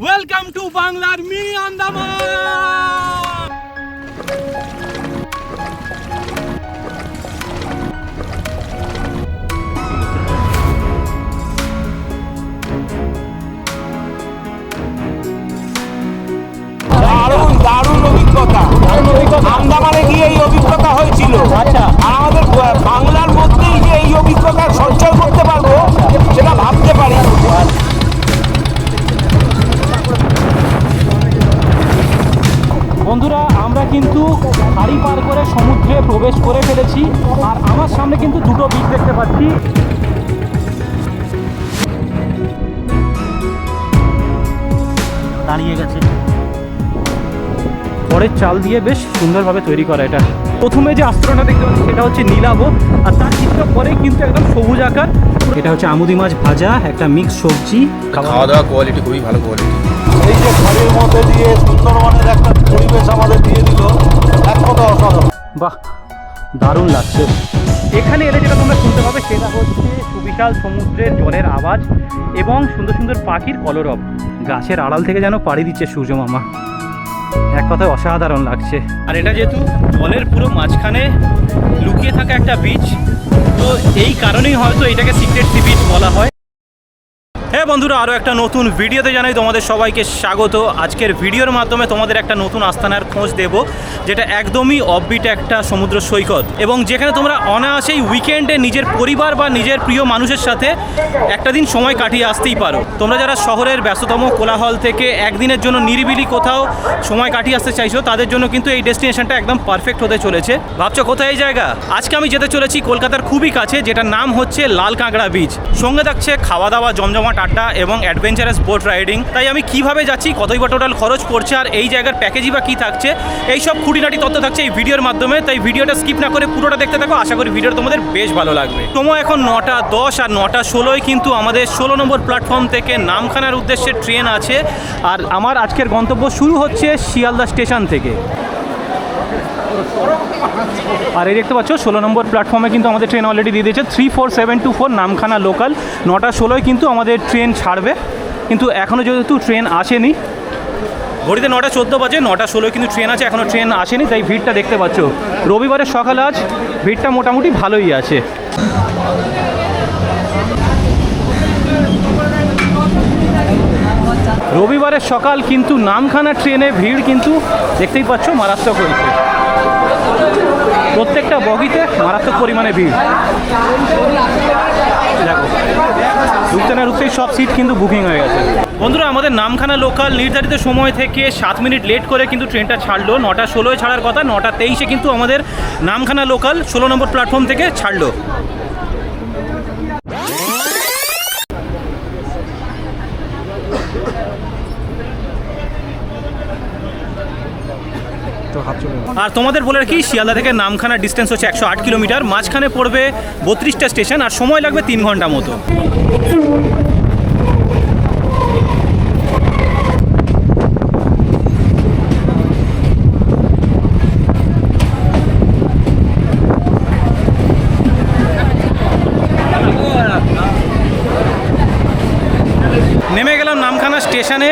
Welcome to বাংলার mini Andaman. দারুণ অভিজ্ঞতা। আন্দামানে গিয়ে এই অভিজ্ঞতা হয়েছিল। আচ্ছা, আর আমাদের বাংলার মধ্যেই যে এই অভিজ্ঞতা সঞ্চয় করতে পারবো সেটা ভাবতে পারি। বন্ধুরা আমরা কিন্তু খাড়ি পার করে সমুদ্রে প্রবেশ করে ফেলেছি। আর আমার সামনে কিন্তু দুটো বিচ দেখতে পাচ্ছি। দাঁড়িয়ে গেছে পরের চাল দিয়ে বেশ সুন্দরভাবে তৈরি করা। এটা প্রথমে যে আস্তরণটা দেখতে পাচ্ছি সেটা হচ্ছে নীলাভ, আর তার কিছুটা পরে কিন্তু একদম সবুজ আকার। এটা হচ্ছে আমুদি মাছ ভাজা, একটা মিক্স সবজি। খাওয়া দাওয়া কোয়ালিটি খুবই ভালো কোয়ালিটি। এই যে খালের মধ্যে দিয়ে সুন্দরবনের একটা পরিবেশ আমাদের দিয়ে দিল, এক কথা অসাধারণ। বাহ, দারুণ লাগছে। এখানে এলে যেটা তোমরা শুনতে পাবে সেটা হচ্ছে সুবিশাল সমুদ্রের জলের আওয়াজ এবং সুন্দর সুন্দর পাখির কলরব। গাছের আড়াল থেকে যেন পাড়ি দিচ্ছে সূর্য মামা, এক কথায় অসাধারণ লাগছে। আর এটা যেহেতু জলের পুরো মাঝখানে লুকিয়ে থাকা একটা বিচ, তো এই কারণেই হয়তো এটাকে সিক্রেট সি বিচ বলা হয়। হ্যাঁ বন্ধুরা, আরও একটা নতুন ভিডিওতে জানাই তোমাদের সবাইকে স্বাগত। আজকের ভিডিওর মাধ্যমে তোমাদের একটা নতুন আস্তানার খোঁজ দেব, যেটা একদমই অফবিট একটা সমুদ্র সৈকত, এবং যেখানে তোমরা অনায়াসেই উইকেন্ডে নিজের পরিবার বা নিজের প্রিয় মানুষের সাথে একটা দিন সময় কাটিয়ে আসতেই পারো। তোমরা যারা শহরের ব্যস্ততম কোলাহল থেকে একদিনের জন্য নিরিবিলি কোথাও সময় কাটিয়ে আসতে চাইছো, তাদের জন্য কিন্তু এই ডেস্টিনেশনটা একদম পারফেক্ট হতে চলেছে। ভাবছো কোথায় এই জায়গা? আজকে আমি যেতে চলেছি কলকাতার খুবই কাছে, যেটার নাম হচ্ছে লাল কাঁকড়া বিচ। সঙ্গে থাকছে খাওয়া দাওয়া, জমজমাট আড্ডা এবং অ্যাডভেঞ্চারাস বোট রাইডিং। তাই আমি কিভাবে যাচ্ছি, কতই বা টোটাল খরচ পড়ছে, আর এই জায়গার প্যাকেজই বা কী থাকছে, এই সব খুঁটিনাটি তথ্য থাকছে এই ভিডিওর মাধ্যমে। তাই ভিডিওটা স্কিপ না করে পুরোটা দেখতে থাকো, আশা করি ভিডিওটা তোমাদের বেশ ভালো লাগবে। সময় এখন 9:10 আর 9:16 কিন্তু আমাদের 16 নম্বর প্ল্যাটফর্ম থেকে নামখানার উদ্দেশ্যে ট্রেন আছে। আর আমার আজকের গন্তব্য শুরু হচ্ছে শিয়ালদা স্টেশন থেকে। আর এই দেখতে পাচ্ছ 16 নম্বর প্ল্যাটফর্মে কিন্তু আমাদের ট্রেন অলরেডি দিয়ে দিয়েছে 34724 নামখানা লোকাল। 9:16 কিন্তু আমাদের ট্রেন ছাড়বে, কিন্তু এখনও যেহেতু ট্রেন আসেনি, ঘড়িতে 9:14 বাজে, 9:16 কিন্তু ট্রেন আছে, এখনও ট্রেন আসেনি। তাই ভিড়টা দেখতে পাচ্ছ। রবিবারের সকাল আজ ভিড়টা মোটামুটি ভালোই আছে। রবিবারের সকাল কিন্তু নামখানা ট্রেনে ভিড় কিন্তু দেখতেই পাচ্ছ মারাত্মক হয়েছে। প্রত্যেকটা বগিতে মারাত্মক পরিমাণে ভিড়। দেখো, ঢুকতে না ঢুকতেই সব সিট কিন্তু বুকিং হয়ে গেছে। বন্ধুরা, আমাদের নামখানা লোকাল নির্ধারিত সময় থেকে 7 মিনিট লেট করে কিন্তু ট্রেনটা ছাড়লো। 9:16 ছাড়ার কথা, 9:23 কিন্তু আমাদের নামখানা লোকাল 16 নম্বর প্ল্যাটফর্ম থেকে ছাড়লো। আর তোমাদের বলে রাখি, শিয়ালদা থেকে নামখানা ডিস্টেন্স হচ্ছে 108 কিলোমিটার। মাঝখানে পড়বে 32টা স্টেশন, আর সময় লাগবে 3 ঘন্টা মতো। নেমে গেলাম নামখানা স্টেশনে,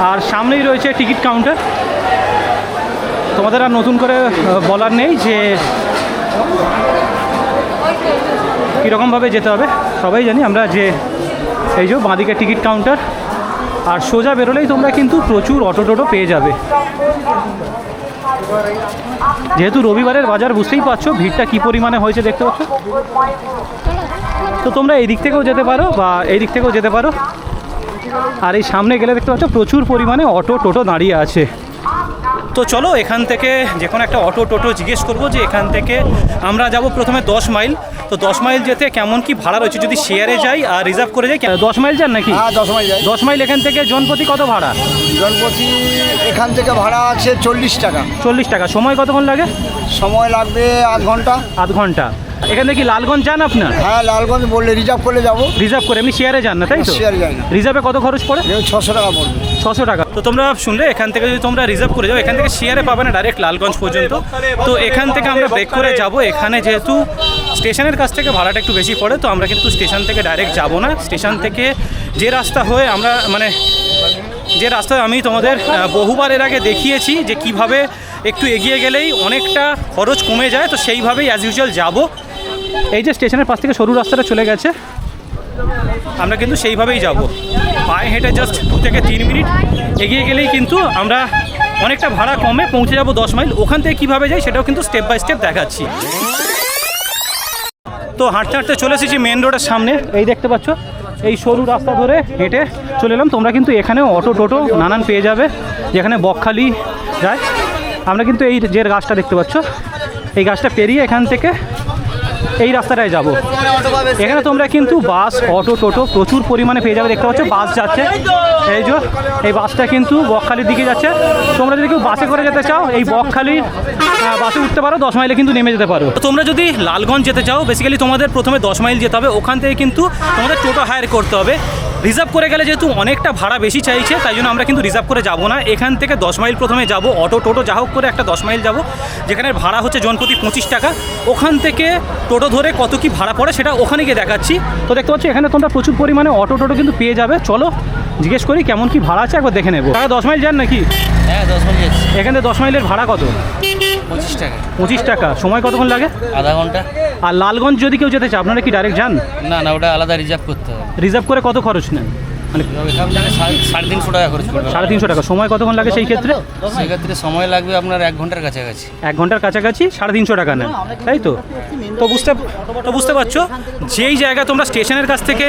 আর সামনেই রয়েছে টিকিট কাউন্টার। তোমাদের আর নতুন করে বলার নেই যে কীরকমভাবে যেতে হবে, সবাই জানি আমরা। যে এই যে বাঁদিকে টিকিট কাউন্টার, আর সোজা বেরোলেই তোমরা কিন্তু প্রচুর অটো টোটো পেয়ে যাবে। যেহেতু রবিবারের বাজার, বুঝতেই পারছো ভিড়টা কী পরিমাণে হয়েছে, দেখতে পাচ্ছ। তো তোমরা এই দিক থেকেও যেতে পারো বা এই দিক থেকেও যেতে পারো। আর এই সামনে গেলে দেখতে পাচ্ছ প্রচুর পরিমাণে অটো টোটো দাঁড়িয়ে আছে। তো চলো এখান থেকে যে কোনো একটা অটো টোটো জিজ্ঞেস করবো যে এখান থেকে আমরা যাব প্রথমে 10 মাইল। তো 10 মাইল যেতে কেমন কি ভাড়া রয়েছে, যদি শেয়ারে যাই আর রিজার্ভ করে যাই। 10 মাইল যান নাকি? হ্যাঁ, 10 মাইল যাই। 10 মাইল এখান থেকে জনপ্রতি কত ভাড়া? জনপ্রতি এখান থেকে ভাড়া আছে 40 টাকা। 40 টাকা। সময় কতক্ষণ লাগে? সময় লাগবে আধ ঘন্টা। আধ ঘন্টা। এখান থেকে কি লালগঞ্জ যান আপনার? হ্যাঁ, লালগঞ্জ বললে রিজার্ভ করলে যাবো। রিজার্ভ করে, এমনি শেয়ারে যান না তাই তো? শেয়ারে যাই না। রিজার্ভে কত খরচ পড়ে? 600 টাকা পড়বে। 600 টাকা। তো তোমরা শুনলে, এখান থেকে যদি তোমরা রিজার্ভ করে যাও, এখান থেকে শেয়ারে পাবে না ডাইরেক্ট লালগঞ্জ পর্যন্ত। তো এখান থেকে আমরা ব্রেক করে যাব। এখানে যেহেতু স্টেশনের কাছ থেকে ভাড়াটা একটু বেশি পড়ে, তো আমরা কিন্তু স্টেশন থেকে ডাইরেক্ট যাব না। স্টেশন থেকে যে রাস্তা হয়ে আমরা, মানে যে যে রাস্তায় আমি তোমাদের বহুবার এর আগে দেখিয়েছি যে কিভাবে একটু এগিয়ে গেলেই অনেকটা খরচ কমে যায়, তো সেইভাবেই অ্যাজ ইউজুয়াল যাব। এই যে স্টেশনের পাশ থেকে সরু রাস্তাটা চলে গেছে, আমরা কিন্তু সেইভাবেই যাব। পায়ে হেঁটে জাস্ট 2 থেকে 3 মিনিট এগিয়ে গেলেই কিন্তু আমরা অনেকটা ভাড়া কমে পৌঁছে যাব 10 মাইল। ওখান থেকে কীভাবে যাই সেটাও কিন্তু স্টেপ বাই স্টেপ দেখাচ্ছি। তো হাঁটতে হাঁটতে চলে এসেছি মেন রোডের সামনে। এই দেখতে পাচ্ছ, এই সরু রাস্তা ধরে হেঁটে চলে এলাম। তোমরা কিন্তু এখানেও অটো টোটো নানান পেয়ে যাবে, যেখানে বকখালি যায়। আমরা কিন্তু এই যে গাছটা দেখতে পাচ্ছ, এই গাছটা পেরিয়ে এখান থেকে এই রাস্তাটায় যাব। এখানে তোমরা কিন্তু বাস, অটো টোটো প্রচুর পরিমাণে পেয়ে যাবে। দেখতে পাচ্ছ বাস যাচ্ছে, এই যে এই বাসটা কিন্তু বকখালির দিকে যাচ্ছে। তোমরা যদি কেউ বাসে করে যেতে চাও, এই বকখালির বাসে উঠতে পারো, 10 মাইলে কিন্তু নেমে যেতে পারো। তোমরা যদি লালগঞ্জ যেতে চাও, বেসিক্যালি তোমাদের প্রথমে 10 মাইল যেতে হবে। ওখান থেকে কিন্তু তোমাদের টোটো হায়ার করতে হবে। রিজার্ভ করে গেলে যেহেতু অনেকটা ভাড়া বেশি চাইছে, তাই জন্য আমরা কিন্তু রিজার্ভ করে যাব না। এখান থেকে 10 মাইল প্রথমে যাব, অটো টোটো যা হোক করে একটা 10 মাইল যাব, যেখানে ভাড়া হচ্ছে জনপ্রতি 25 টাকা। ওখান থেকে টোটো ধরে কত কি ভাড়া পড়ে সেটা ওখানে গিয়ে দেখাচ্ছি। তো দেখতে পাচ্ছি এখানে তোমরা প্রচুর পরিমাণে অটো টোটো কিন্তু পেয়ে যাবে। চলো জিজ্ঞেস করি কেমন কি ভাড়া আছে, একবার দেখে নেবো। টাকা 10 মাইল যান নাকি? হ্যাঁ 10 মাইল যাচ্ছি। এখানে 10 মাইলের ভাড়া কত? 25 টাকা। 25 টাকা। সময় কতক্ষণ লাগে? আধা ঘন্টা। আর লালগঞ্জ যদি কেউ যেতে চায়, আপনারা কি ডাইরেক্ট যান? না না, ওটা আলাদা রিজার্ভ করতে হবে। রিজার্ভ করে কত খরচ নেন? মানে সব জায়গায় 350 টাকা খরচ পড়বে। 350 টাকা। সময় কতক্ষণ লাগে সেই ক্ষেত্রে? সেক্ষেত্রে সময় লাগবে আপনার 1 ঘন্টার কাছাকাছি। 1 ঘন্টার কাছাকাছি 350 টাকা নেন, তাই তো? তো বুঝতে পারছো, যেই জায়গায় তোমরা স্টেশনের কাছ থেকে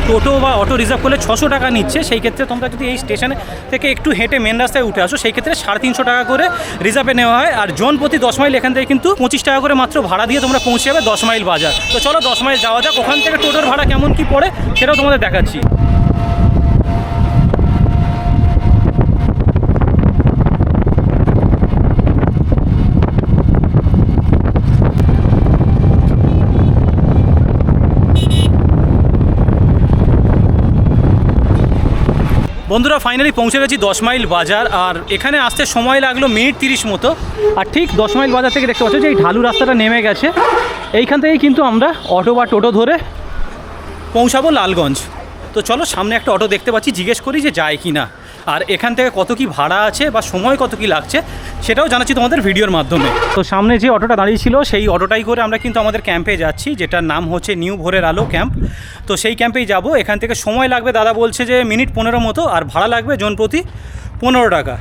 টোটো বা অটো রিজার্ভ করলে 600 টাকা নিচ্ছে, সেই ক্ষেত্রে তোমরা যদি এই স্টেশনে থেকে একটু হেঁটে মেন রাস্তায় উঠে আসো, সেই ক্ষেত্রে 350 টাকা করে রিজার্ভে নেওয়া হয়। আর জন প্রতি 10 মাইল এখান থেকে কিন্তু 25 টাকা করে মাত্র ভাড়া দিয়ে তোমরা পৌঁছে যাবে 10 মাইল বাজার। তো চলো 10 মাইল যাওয়া যাক। ওখান থেকে টোটোর ভাড়া কেমন কি পড়ে সেটাও তোমাদের দেখাচ্ছি। বন্ধুরা ফাইনালি পৌঁছে গেছি 10 মাইল বাজার। আর এখানে আসতে সময় লাগলো মিনিট 30 মতো। আর ঠিক 10 মাইল বাজার থেকে দেখতে পাচ্ছ যে এই ঢালু রাস্তাটা নেমে গেছে। এইখান থেকেই কিন্তু আমরা অটো বা টোটো ধরে পৌঁছাবো লালগঞ্জ। তো চলো, সামনে একটা অটো দেখতে পাচ্ছি, জিজ্ঞেস করি যে যায় কি না, আর এখান থেকে কত কি ভাড়া আছে বা সময় কত কি লাগছে সেটাও জানাচ্ছি তোমাদের ভিডিওর মাধ্যমে। তো সামনে যে অটোটা দাঁড়িয়ে ছিল, সেই অটোটাই করে আমরা কিন্তু আমাদের ক্যাম্পে যাচ্ছি, যেটার নাম হচ্ছে নিউ ভোরের আলো ক্যাম্প। তো সেই ক্যাম্পেই যাব। এখান থেকে সময় লাগবে, দাদা বলছে যে মিনিট 15 মতো, আর ভাড়া লাগবে জনপ্রতি 15 টাকা।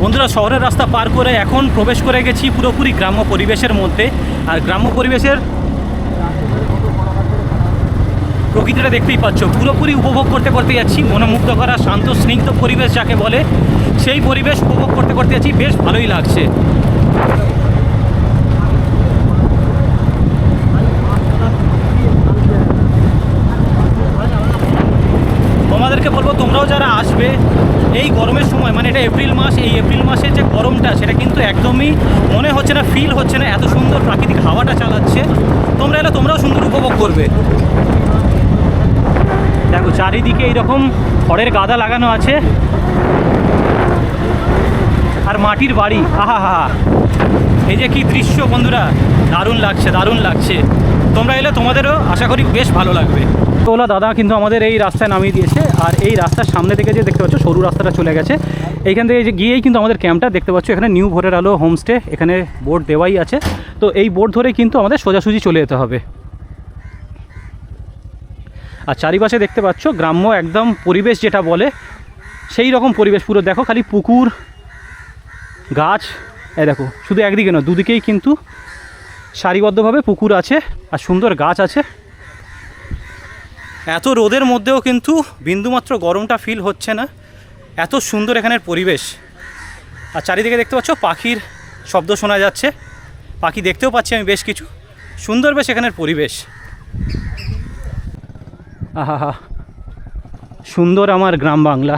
বন্ধুরা শহরের রাস্তা পার করে এখন প্রবেশ করে গেছি পুরোপুরি গ্রাম্য পরিবেশের মধ্যে। আর গ্রাম্য পরিবেশের প্রকৃতিটা দেখতেই পাচ্ছ, পুরোপুরি উপভোগ করতে করতে যাচ্ছি। মনোমুগ্ধ করা শান্ত স্নিগ্ধ পরিবেশ যাকে বলে, সেই পরিবেশ উপভোগ করতে করতে যাচ্ছি। বেশ ভালোই লাগছে। তোমাদেরকে বলবো, তোমরাও যারা আসবে এই গরমের সময়, মানে এটা এপ্রিল মাস, এই এপ্রিল মাসের যে গরমটা সেটা কিন্তু একদমই মনে হচ্ছে না, ফিল হচ্ছে না। এত সুন্দর প্রাকৃতিক হাওয়াটা চালাচ্ছে। তোমরা এলে তোমরাও সুন্দর উপভোগ করবে। দেখো চারিদিকে এইরকম খড়ের গাদা লাগানো আছে আর মাটির বাড়ি। আহা হা, এই যে কি দৃশ্য বন্ধুরা, দারুণ লাগছে, দারুণ লাগছে। তোমরা এলে তোমাদেরও আশা করি বেশ ভালো লাগবে। ওলা দাদা কিন্তু আমাদের এই রাস্তায় নামিয়ে দিয়েছে। আর এই রাস্তার সামনে থেকে যে দেখতে পাচ্ছ সরু রাস্তাটা চলে গেছে, এইখান থেকে যে গিয়েই কিন্তু আমাদের ক্যাম্পটা দেখতে পাচ্ছ। এখানে নিউ ভোরের আলো হোমস্টে, এখানে বোর্ড দেওয়াই আছে। তো এই বোর্ড ধরে কিন্তু আমাদের সোজাসুজি চলে যেতে হবে। আর চারিপাশে দেখতে পাচ্ছ গ্রাম্য একদম পরিবেশ যেটা বলে সেই রকম পরিবেশ পুরো। দেখো খালি পুকুর, গাছ, এই দেখো শুধু একদিকে নয়, দুদিকেই কিন্তু সারিবদ্ধভাবে পুকুর আছে আর সুন্দর গাছ আছে। এত রোদের মধ্যেও কিন্তু বিন্দুমাত্র গরমটা ফিল হচ্ছে না, এত সুন্দর এখানের পরিবেশ। আর চারিদিকে দেখতে পাচ্ছ পাখির শব্দ শোনা যাচ্ছে, পাখি দেখতেও পাচ্ছি আমি বেশ কিছু। সুন্দর বেশ এখানের পরিবেশ। আহা, সুন্দর আমার গ্রাম বাংলা।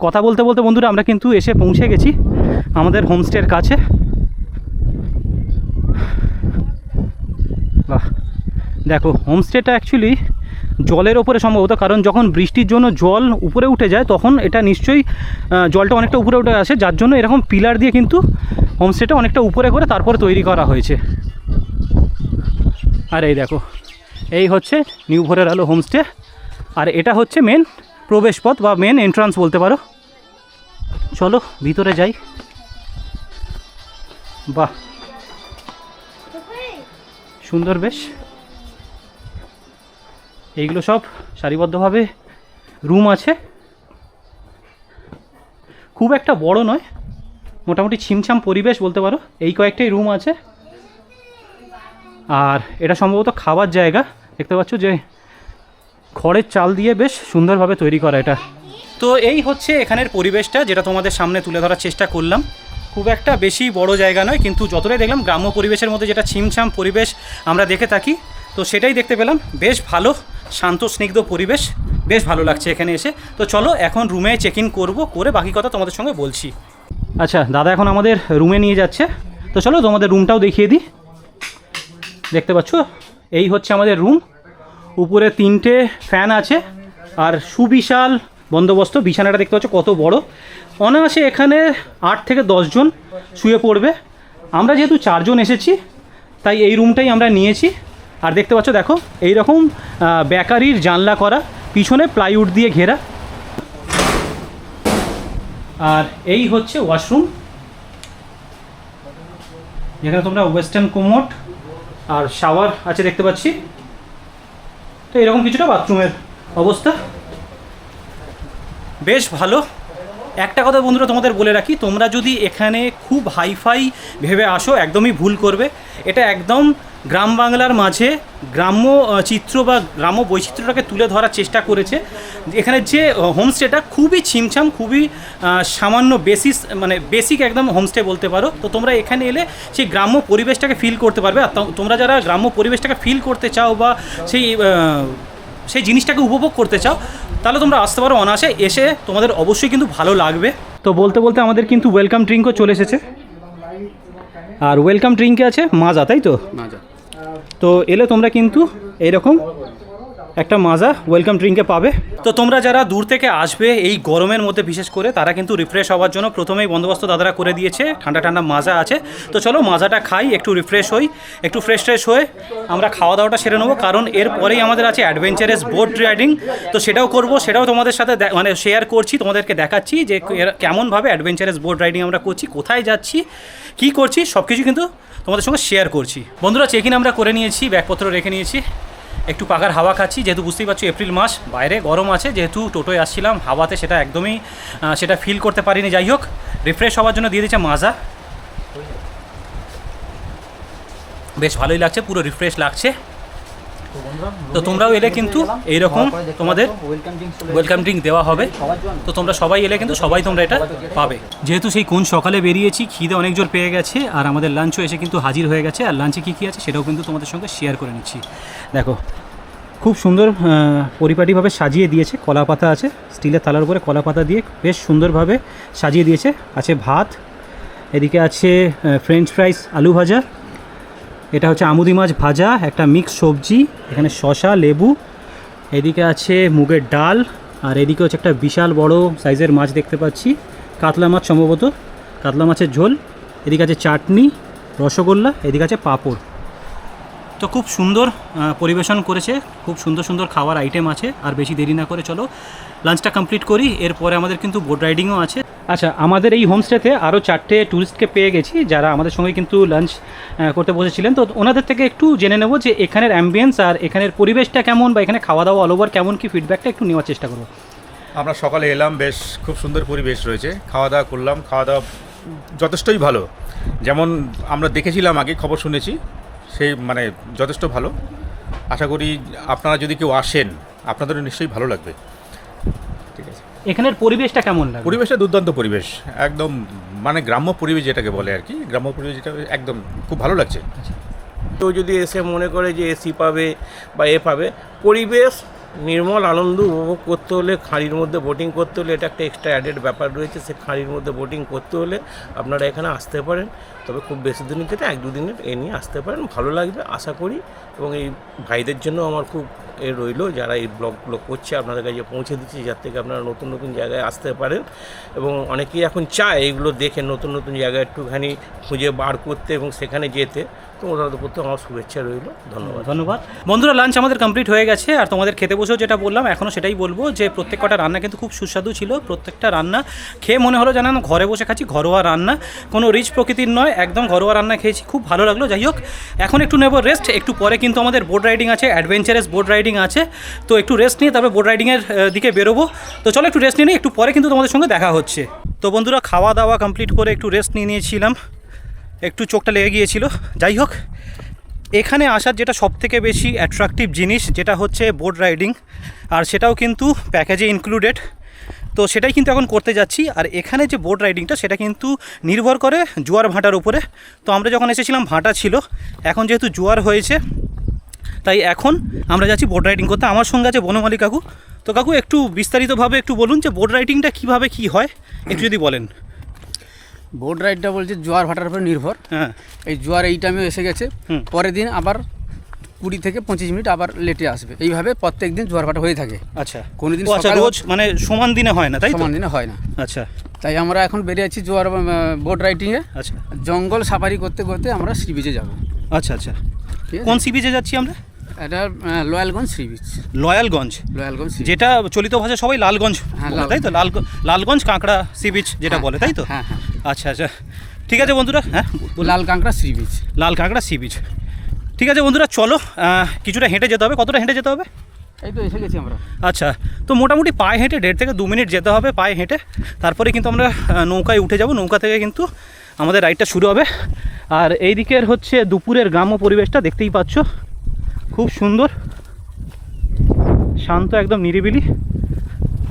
কথা বলতে বলতে বন্ধুরা আমরা কিন্তু এসে পৌঁছে গেছি আমাদের হোমস্টের কাছে। বাহ, দেখো হোমস্টেটা অ্যাকচুয়ালি জলের ওপরে সম্ভবত, কারণ যখন বৃষ্টির জন্য জল উপরে উঠে যায় তখন এটা নিশ্চয়ই জলটা অনেকটা উপরে উঠে আসে, যার জন্য এরকম পিলার দিয়ে কিন্তু হোমস্টেটা অনেকটা উপরে করে তারপরে তৈরি করা হয়েছে। আর এই দেখো, এই হচ্ছে নিউ ভোরের আলো হোমস্টে। আর এটা হচ্ছে মেন প্রবেশপথ বা মেন এন্ট্রান্স বলতে পারো। চলো ভিতরে যাই। বাহ, সুন্দর বেশ। এইগুলো সব সারিবদ্ধভাবে রুম আছে, খুব একটা বড় নয়, মোটামুটি ছিমছাম পরিবেশ বলতে পারো। এই কয়েকটাই রুম আছে। আর এটা সম্ভবত খাবার জায়গা। দেখতে পাচ্ছ যে খড়ের চাল দিয়ে বেশ সুন্দরভাবে তৈরি করা এটা। তো এই হচ্ছে এখানের পরিবেশটা, যেটা তোমাদের সামনে তুলে ধরার চেষ্টা করলাম। খুব একটা বেশি বড় জায়গা নয়, কিন্তু যতটাই দেখলাম গ্রাম্য পরিবেশের মধ্যে যেটা ছিমছাম পরিবেশ আমরা দেখে থাকি, তো সেটাই দেখতে পেলাম। বেশ ভালো, শান্ত স্নিগ্ধ পরিবেশ, বেশ ভালো লাগছে এখানে এসে। তো চলো এখন রুমে চেক ইন করবো, করে বাকি কথা তোমাদের সঙ্গে বলছি। আচ্ছা, দাদা এখন আমাদের রুমে নিয়ে যাচ্ছে। তো চলো তোমাদের রুমটাও দেখিয়ে দিই। দেখতে পাচ্ছ এই হচ্ছে আমাদের রুম। উপরে 3টে ফ্যান আছে আর সুবিশাল বন্দোবস্ত। বিছানাটা দেখতে পাচ্ছ কত বড়, অনায়াসে এখানে 8 থেকে 10 জন শুয়ে পড়বে। আমরা যেহেতু 4 জন এসেছি তাই এই রুমটাই আমরা নিয়েছি। আর দেখতে পাচ্ছ দেখো এইরকম বেকারির জানলা করা, পিছনে প্লাইউড দিয়ে ঘেরা। আর এই হচ্ছে ওয়াশরুম, যেখানে তোমরা ওয়েস্টার্ন কোমোড আর শাওয়ার আছে দেখতে পাচ্ছি। তো এরকম কিছুটা বাথরুমের অবস্থা, বেশ ভালো। একটা কথা বন্ধুরা তোমাদের বলে রাখি, তোমরা যদি এখানে খুব হাইফাই ভেবে আসো একদমই ভুল করবে। এটা একদম গ্রাম বাংলার মাঝে গ্রাম্য চিত্র বা গ্রাম্য বৈচিত্র্যটাকে তুলে ধরার চেষ্টা করেছে। এখানে যে হোমস্টেটা খুবই ছিমছাম, খুবই সামান্য বেসিক একদম হোমস্টে বলতে পারো। তো তোমরা এখানে এলে সেই গ্রাম্য পরিবেশটাকে ফিল করতে পারবে। আর তোমরা যারা গ্রাম্য পরিবেশটাকে ফিল করতে চাও বা সেই জিনিসটাকে উপভোগ করতে চাও, তাহলে তোমরা আসতে পারো অনায়াসে। এসে তোমাদের অবশ্যই কিন্তু ভালো লাগবে। তো বলতে বলতে আমাদের কিন্তু ওয়েলকাম ড্রিঙ্কও চলে এসেছে। আর ওয়েলকাম ড্রিঙ্কে আছে মাজা, তাই তো? মাজা। তো এলে তোমরা কিন্তু এইরকম একটা মাজা ওয়েলকাম ড্রিঙ্কে পাবে। তো তোমরা যারা দূর থেকে আসবে এই গরমের মধ্যে বিশেষ করে, তারা কিন্তু রিফ্রেশ হওয়ার জন্য প্রথমেই বন্দোবস্ত দাদারা করে দিয়েছে। ঠান্ডা ঠান্ডা মাজা আছে। তো চলো মাজাটা খাই, একটু রিফ্রেশ হই, একটু ফ্রেশ হয়ে আমরা খাওয়া দাওয়াটা সেরে নেবো। কারণ এরপরেই আমাদের আছে অ্যাডভেঞ্চারাস বোট রাইডিং। তো সেটাও করব, সেটাও তোমাদের সাথে শেয়ার করছি, তোমাদেরকে দেখাচ্ছি যে কেমনভাবে অ্যাডভেঞ্চারাস বোট রাইডিং আমরা করছি, কোথায় যাচ্ছি, কী করছি, সব কিছু কিন্তু তোমাদের সঙ্গে শেয়ার করছি। বন্ধুরা চেক ইন আমরা করে নিয়েছি, ব্যাগপত্র রেখে নিয়েছি, একটু পাখার হাওয়া খাচ্ছি। যেহেতু বুঝতেই পারছো এপ্রিল মাস, বাইরে গরম আছে, যেহেতু টোটোয় আসছিলাম হাওয়াতে সেটা একদমই সেটা ফিল করতে পারিনি। যাই হোক, রিফ্রেশ হওয়ার জন্য দিয়ে দিচ্ছে মাজা। বেশ ভালোই লাগছে, পুরো রিফ্রেশ লাগছে। তো তোমরাও এলে কিন্তু এইরকম তোমাদের ওয়েলকাম ড্রিঙ্ক দেওয়া হবে। তো তোমরা সবাই এলে কিন্তু সবাই তোমরা এটা পাবে। যেহেতু সেই কোন সকালে বেরিয়েছি, খিদে অনেক জোর পেয়ে গেছে, আর আমাদের লাঞ্চও এসে কিন্তু হাজির হয়ে গেছে। আর লাঞ্চে কী আছে সেটাও কিন্তু তোমাদের সঙ্গে শেয়ার করে নিচ্ছি। দেখো খুব সুন্দর পরিপাটিভাবে সাজিয়ে দিয়েছে। কলা পাতা আছে, স্টিলের থালার উপরে কলা পাতা দিয়ে বেশ সুন্দরভাবে সাজিয়ে দিয়েছে। আছে ভাত, এদিকে আছে ফ্রেঞ্চ ফ্রাইস, আলু ভাজা, এটা হচ্ছে আমুদি মাছ ভাজা, একটা মিক্স সবজি, এখানে শসা, লেবু, এদিকে আছে মুগের ডাল, আর এদিকে হচ্ছে একটা বিশাল বড় সাইজের মাছ দেখতে পাচ্ছি, কাতলা মাছ সম্ভবত, কাতলা মাছের ঝোল, এদিকে আছে চাটনি, রসগোল্লা, এদিকে আছে পাঁপড়। তো খুব সুন্দর পরিবেশন করেছে, খুব সুন্দর সুন্দর খাওয়ার আইটেম আছে। আর বেশি দেরি না করে চলো লাঞ্চটা কমপ্লিট করি, এরপরে আমাদের কিন্তু বোট রাইডিংও আছে। আচ্ছা, আমাদের এই হোমস্টেতে আরও 4টে ট্যুরিস্টকে পেয়ে গেছি, যারা আমাদের সঙ্গে কিন্তু লাঞ্চ করতে বসেছিলেন। তো ওনাদের থেকে একটু জেনে নেব যে এখানের অ্যাম্বিয়েন্স আর এখানের পরিবেশটা কেমন, বা এখানে খাওয়া দাওয়া অল ওভার কেমন, কি ফিডব্যাকটা একটু নেওয়ার চেষ্টা করবো। আমরা সকালে এলাম, বেশ খুব সুন্দর পরিবেশ রয়েছে, খাওয়া দাওয়া করলাম, খাওয়া দাওয়া যথেষ্টই ভালো। যেমন আমরা দেখেছিলাম আগে, খবর শুনেছি, সেই যথেষ্ট ভালো। আশা করি আপনারা যদি কেউ আসেন আপনাদেরও নিশ্চয়ই ভালো লাগবে। ঠিক আছে, এখানের পরিবেশটা কেমন লাগে? পরিবেশটা দুর্দান্ত পরিবেশ, একদম গ্রাম্য পরিবেশ যেটাকে বলে আর কি, গ্রাম্য পরিবেশ যেটা একদম খুব ভালো লাগছে। কেউ যদি এসে মনে করে যে এসি পাবে বা পাবে, পরিবেশ নির্মল আনন্দ উপভোগ করতে হলে, খাঁড়ির মধ্যে বোটিং করতে হলে, এটা একটা এক্সট্রা অ্যাডেড ব্যাপার রয়েছে। সে খাঁড়ির মধ্যে বোটিং করতে হলে আপনারা এখানে আসতে পারেন। তবে খুব বেশি দিনের থেকে 1-2 দিনের নিয়ে আসতে পারেন, ভালো লাগবে আশা করি। এবং এই ভাইদের জন্য আমার খুব রইলো, যারা এই ব্লগগুলো করছে আপনাদের কাছে পৌঁছে দিচ্ছে, যার থেকে আপনারা নতুন নতুন জায়গায় আসতে পারেন। এবং অনেকেই এখন চায় এইগুলো দেখে নতুন নতুন জায়গায় একটুখানি খুঁজে বার করতে এবং সেখানে যেতে। তো ওনাদের প্রতি আমার শুভেচ্ছা রইল। ধন্যবাদ। ধন্যবাদ বন্ধুরা, লাঞ্চ আমাদের কমপ্লিট হয়ে গেছে। আর তোমাদের খেতে বসেও যেটা বললাম, এখনও সেটাই বলবো যে প্রত্যেক কটা রান্না কিন্তু খুব সুস্বাদু ছিল। প্রত্যেকটা রান্না খেয়ে মনে হলো যেন ঘরে বসে খাচ্ছি, ঘরোয়া রান্না, কোনো রিচ প্রকৃতির নয়, একদম ঘরোয়া রান্না খেয়েছি, খুব ভালো লাগলো। যাই হোক, এখন একটু নেব রেস্ট, একটু পরে কিন্তু আমাদের বোট রাইডিং আছে, অ্যাডভেঞ্চারাস বোট রাইডিং আছে। তো একটু রেস্ট নিয়ে তারপরে বোট রাইডিংয়ের দিকে বেরোবো। তো চলো একটু রেস্ট নিয়ে নিই, একটু পরে কিন্তু তোমাদের সঙ্গে দেখা হচ্ছে। তো বন্ধুরা, খাওয়া দাওয়া কমপ্লিট করে একটু রেস্ট নিয়ে নিয়েছিলাম, একটু চোখটা লেগে গিয়েছিল। যাই হোক, এখানে আসার যেটা সবথেকে বেশি অ্যাট্রাকটিভ জিনিস যেটা হচ্ছে বোট রাইডিং, আর সেটাও কিন্তু প্যাকেজে ইনক্লুডেড। তো সেটাই কিন্তু এখন করতে যাচ্ছি। আর এখানে যে বোট রাইডিংটা সেটা কিন্তু নির্ভর করে জোয়ার ভাটার উপরে। তো আমরা যখন এসেছিলাম ভাটা ছিল, এখন যেহেতু জোয়ার হয়েছে তাই এখন আমরা যাচ্ছি বোট রাইডিং করতে। আমার সঙ্গে আছে বনমালী কাকু। তো কাকু, একটু বিস্তারিতভাবে একটু বলুন যে বোট রাইডিংটা কীভাবে কী হয়, একটু যদি বলেন। বোট রাইডটা বলছে জোয়ার ভাটার উপর নির্ভর। হ্যাঁ, এই জোয়ার এই টাইমে এসে গেছে, হুম। পরের দিন আবার 20 থেকে 25 মিনিট আবার লেটে আসবে। এইভাবে প্রত্যেক দিন জোয়ার ভাটা হয়ে থাকে। আচ্ছা। কোনো দিন আচ্ছা, সকালে রোজ মানে সমান দিনে হয় না, তাই তো? সমান দিনে হয় না। আচ্ছা তাই আমরা এখন বেরিয়ে আছি জোয়ার বোট রাইডিংয়ে। আচ্ছা জঙ্গল সাফারি করতে করতে আমরা সি বিচে যাবো। আচ্ছা আচ্ছা। ঠিক আছে? কোন সি বিচে যাচ্ছি আমরা? এটা লয়ালগঞ্জ সি বিচ। লয়ালগঞ্জ, লয়ালগঞ্জ sea beach। যেটা চলিত ভাষায় সবাই লালগঞ্জ হ্যাঁ, বলে, তাই তো? লালগঞ্জ কাঁকড়া সি বিচ যেটা হ্যাঁ, বলে, তাই তো? হ্যাঁ হ্যাঁ। আচ্ছা আচ্ছা, ঠিক আছে বন্ধুরা। হ্যাঁ, লাল কাঁকড়া সি বিচ। লাল কাঁকড়া সি বিচ। ঠিক আছে বন্ধুরা, চলো কিছুটা হেঁটে যেতে হবে। কতটা হেঁটে যেতে হবে? এই তো এসে গেছি আমরা। আচ্ছা, তো মোটামুটি পায়ে হেঁটে 1.5 থেকে 2 মিনিট যেতে হবে পায়ে হেঁটে। তারপরে কিন্তু আমরা নৌকায় উঠে যাব, নৌকা থেকে কিন্তু আমাদের রাইডটা শুরু হবে। আর এই দিকের হচ্ছে দুপুরের গ্রাম্য পরিবেশটা দেখতেই পাচ্ছ, খুব সুন্দর, শান্ত, একদম নিরিবিলি।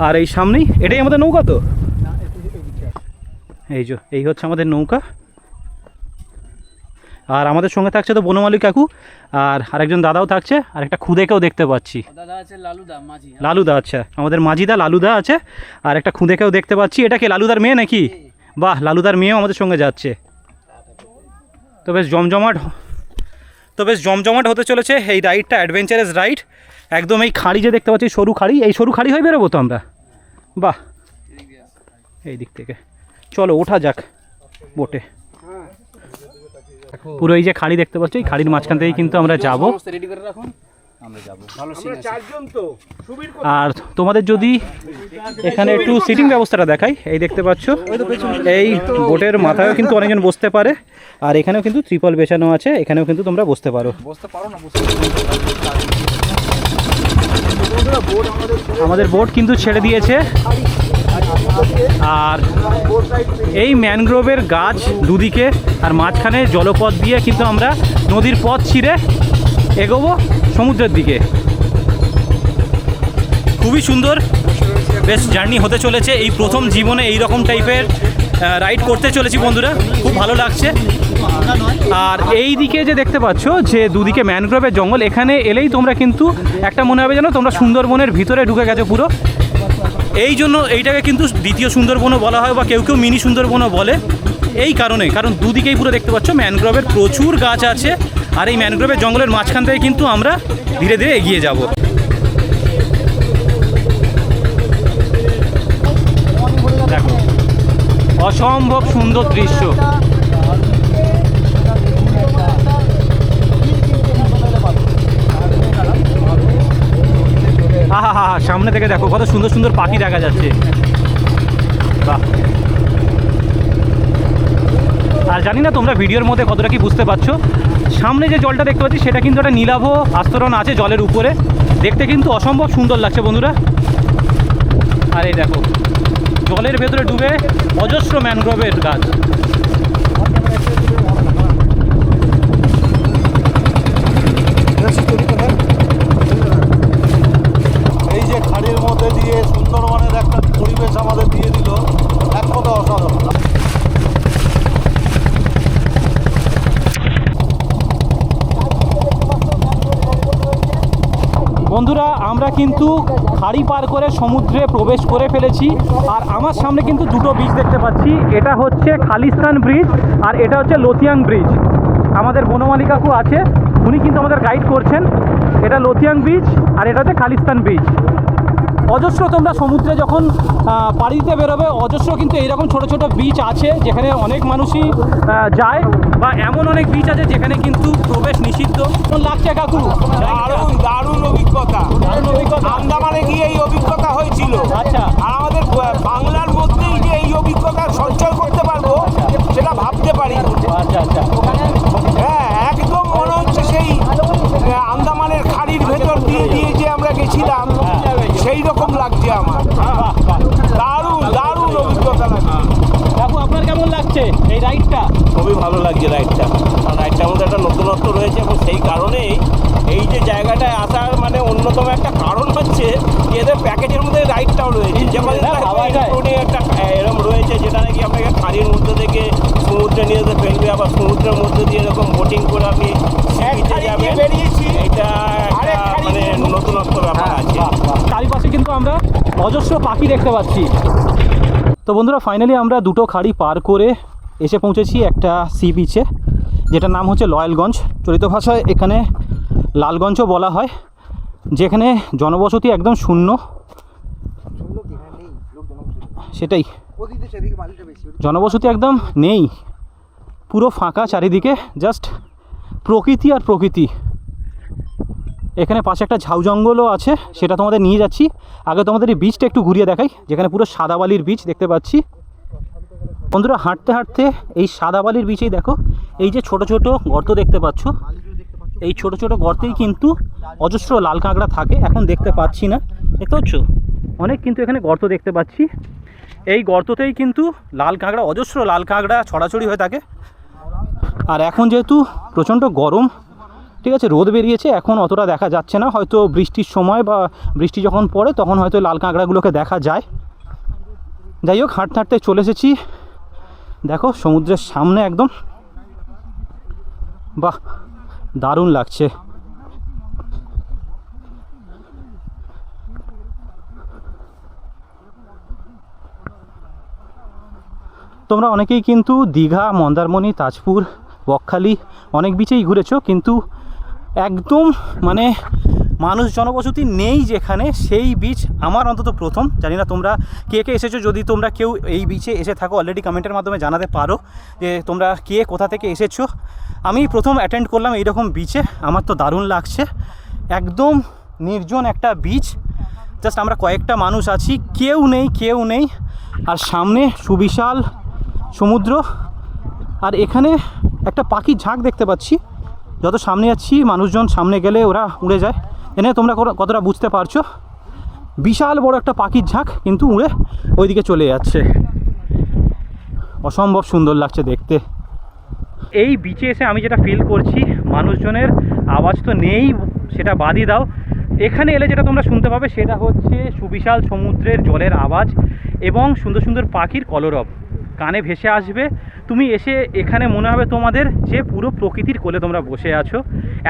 আর এই সামনেই এটাই আমাদের নৌকা। তো এই হচ্ছে আমাদের নৌকা। আর আমাদের সঙ্গে থাকছে তো বনমালী কাকু, আর আরেকজন দাদাও থাকছে, আর একটা খুদেকেও দেখতে পাচ্ছি। দাদা আছে লালুদা মাঝি। লালুদা, আচ্ছা, আমাদের মাঝিদা লালুদা আছে, আর একটা খুদেকেও দেখতে পাচ্ছি। এটা কি লালুদার মেয়ে নাকি? বাহ, লালুদার মেয়েও আমাদের সঙ্গে যাচ্ছে। তো বেশ জমজমাট হতে চলেছে এই রাইডটা, অ্যাডভেঞ্চারাস রাইড। একদম এই খাড়ি যে দেখতে পাচ্ছি, সরু খাড়ি, এই সরু খাড়ি হয়ে বেরোবো তো আমরা। বাহ, এই দিক থেকে চলো ওঠা যাক বোটে। পুরো এই যে খাড়ি দেখতে পাচ্ছ, এই খাড়ির মাঝখান থেকেই কিন্তু আমরা যাব। রেডি করে রাখুন, আমরা যাব। ভালো সিন আছে। আর তোমাদের যদি এখানে একটু সিটিং ব্যবস্থাটা দেখাই, এই দেখতে পাচ্ছ, এই বোটের মাথায়ও কিন্তু অনেকজন বসতে পারে। আর এখানেও কিন্তু ত্রিপল বেছানো আছে, এখানেও কিন্তু তোমরা বসতে পারো। আমাদের বোট কিন্তু ছেড়ে দিয়েছে। আর এই ম্যানগ্রোভের গাছ দুদিকে, আর মাঝখানে জলপথ দিয়ে কিন্তু আমরা নদীর পথ ছিঁড়ে এগোবো সমুদ্রের দিকে। খুবই সুন্দর বেশ জার্নি হতে চলেছে। এই প্রথম জীবনে এই রকম টাইপের রাইড করতে চলেছি বন্ধুরা, খুব ভালো লাগছে। আর এই দিকে যে দেখতে পাচ্ছ যে দুদিকে ম্যানগ্রোভের জঙ্গল, এখানে এলেই তোমরা কিন্তু একটা মনে হবে যেন তোমরা সুন্দরবনের ভিতরে ঢুকে গেছো পুরো। এই জন্য এইটাকে কিন্তু দ্বিতীয় সুন্দরবনও বলা হয়, বা কেউ কেউ মিনি সুন্দরবনও বলে। এই কারণ দুদিকেই পুরো দেখতে পাচ্ছ ম্যানগ্রোভের প্রচুর গাছ আছে। আর এই ম্যানগ্রোভের জঙ্গলের মাঝখান থেকে কিন্তু আমরা ধীরে ধীরে এগিয়ে যাব। দেখো, অসম্ভব সুন্দর দৃশ্য। আহা, সামনে থেকে দেখো কত সুন্দর সুন্দর পাখি দেখা যাচ্ছে। বাহ। আর জানি না তোমরা ভিডিওর মধ্যে কতটা কি বুঝতে পারছো, সামনে যে জলটা দেখতে পাচ্ছি সেটা কিন্তু একটা নীলাভ আস্তরণ আছে জলের উপরে, দেখতে কিন্তু অসম্ভব সুন্দর লাগছে বন্ধুরা। আর এই দেখো জলের ভেতরে ডুবে অজস্র ম্যানগ্রোভের গাছ। এই যে খাড়ির মধ্যে দিয়ে সুন্দরবনের একটা পরিবেশ আমাদের দিয়ে দিল, এক কথা অসাধারণ। বন্ধুরা, আমরা কিন্তু খাড়ি পার করে সমুদ্রে প্রবেশ করে ফেলেছি। আর আমার সামনে কিন্তু দুটো ব্রিজ দেখতে পাচ্ছি, এটা হচ্ছে খালিস্তান ব্রিজ আর এটা হচ্ছে লতিয়াং ব্রিজ। আমাদের বনমালী কাকু আছে, উনি কিন্তু আমাদের গাইড করছেন। এটা লথিয়াং বিচ আর এটা হচ্ছে খালিস্তান বিচ। অজস্র তোমরা সমুদ্রে যখন পাড়ি দিতে বেরোবে অজস্র কিন্তু এইরকম ছোট ছোট বিচ আছে যেখানে অনেক মানুষই যায়, বা এমন অনেক বিচ আছে যেখানে কিন্তু প্রবেশ নিষিদ্ধ। কেমন লাগছে কাকু? দারুণ দারুণ অভিজ্ঞতা। আন্দামানে গিয়ে এই অভিজ্ঞতা হয়েছিল। আচ্ছা। আর আমাদের বাংলার মধ্যেই যে এই অভিজ্ঞতা সঞ্চয় করতে পারবো সেটা ভাবতে পারি। আচ্ছা আচ্ছা। হ্যাঁ, একদম মনে হচ্ছে সেই আন্দামানের খাড়ির ভেতর দিয়ে দিয়ে যে আমরা গেছিলাম সেই রকম লাগছে আমার। দারুণ দারুণ অভিজ্ঞতা লাগছে। কাকু আপনার কেমন লাগছে এই রাইডটা? খুবই ভালো লাগছে রাইডটা, কারণ রাইডটার মধ্যে একটা নতুনত্ব রয়েছে এবং সেই কারণেই এই যে জায়গাটায় আসার মানে অন্যতম একটা কারণ হচ্ছে যে এদের প্যাকেজের মধ্যে রাইডটাও রয়েছে, যেমন একটা এরকম রয়েছে যেটা নাকি আপনাকে খাড়ির মধ্যে থেকে সমুদ্রে নিয়ে যেতে ফেলবে, আবার সমুদ্রের মধ্যে দিয়ে এরকম বোটিং করে আপনি বেরিয়েছি। এটা মানে নতুনত্ব ব্যাপার আছে। চারিপাশে কিন্তু আমরা অজস্র পাখি দেখতে পাচ্ছি। তো বন্ধুরা ফাইনালি আমরা দুটো খাড়ি পার করে এসে পৌঁছেছি একটা সি বিচে, যেটার নাম হচ্ছে লয়ালগঞ্জ। চলিত ভাষায় এখানে লালগঞ্জও বলা হয়, যেখানে জনবসতি একদম শূন্য। সেটাই, জনবসতি একদম নেই, পুরো ফাঁকা চারিদিকে, জাস্ট প্রকৃতি আর প্রকৃতি। এখানে পাশে একটা ঝাউ জঙ্গলও আছে, সেটা তোমাদের নিয়ে যাচ্ছি। আগে তোমাদের এই বিচটা একটু ঘুরিয়ে দেখাই, যেখানে পুরো সাদা বালির বিচ দেখতে পাচ্ছি। বন্ধুরা হাঁটতে হাঁটতে এই সাদা বালির বিচেই দেখো এই যে ছোট ছোট গর্ত দেখতে পাচ্ছ, এই ছোট ছোট গর্তেই কিন্তু অজস্র লাল কাঁকড়া থাকে। এখন দেখতে পাচ্ছি না, দেখতে পাচ্ছ অনেক কিন্তু এখানে গর্ত দেখতে পাচ্ছি। এই গর্ততেই কিন্তু লাল কাঁকড়া, অজস্র লাল কাঁকড়া ছড়াছড়ি হয়ে থাকে। আর এখন যেহেতু প্রচণ্ড গরম, ঠিক আছে, রোদ বেরিয়েছে, এখন অতটা দেখা যাচ্ছে না। হয়তো বৃষ্টির সময় বা বৃষ্টি যখন পড়ে তখন হয়তো লাল কাঁকড়াগুলোকে দেখা যায়। যাই হোক, হাঁটতে হাঁটতে চলে এসেছি দেখো সমুদ্রের সামনে একদম। বাহ, দারুণ লাগছে। তোমরা অনেকেই কিন্তু দীঘা, মন্দারমণি, তাজপুর, বকখালি অনেক বিচেই ঘুরেছো, কিন্তু একদম মানে মানুষ জনবসতি নেই যেখানে, সেই বিচ আমার অন্তত প্রথম। জানি না তোমরা কে কে এসেছো, যদি তোমরা কেউ এই বিচে এসে থাকো অলরেডি কমেন্টের মাধ্যমে জানাতে পারো যে তোমরা কে কোথা থেকে এসেছো। আমি প্রথম অ্যাটেন্ড করলাম এইরকম বিচে, আমার তো দারুণ লাগছে। একদম নির্জন একটা বিচ, জাস্ট আমরা কয়েকটা মানুষ আছি, কেউ নেই। আর সামনে সুবিশাল সমুদ্র, আর এখানে একটা পাখির ঝাঁক দেখতে পাচ্ছি। যত সামনে যাচ্ছি মানুষজন সামনে গেলে ওরা উড়ে যায়। এনে তোমরা কতটা বুঝতে পারছো, বিশাল বড় একটা পাখির ঝাঁক কিন্তু উড়ে ওইদিকে চলে যাচ্ছে। অসম্ভব সুন্দর লাগছে দেখতে। এই বিচে এসে আমি যেটা ফিল করছি, মানুষজনের আওয়াজ তো নেই, সেটা বাদই দাও। এখানে এলে যেটা তোমরা শুনতে পাবে সেটা হচ্ছে সুবিশাল সমুদ্রের জলের আওয়াজ এবং সুন্দর সুন্দর পাখির কলরব কানে ভেসে আসবে। তুমি এসে এখানে মনে হবে তোমাদের যে পুরো প্রকৃতির কোলে তোমরা বসে আছো।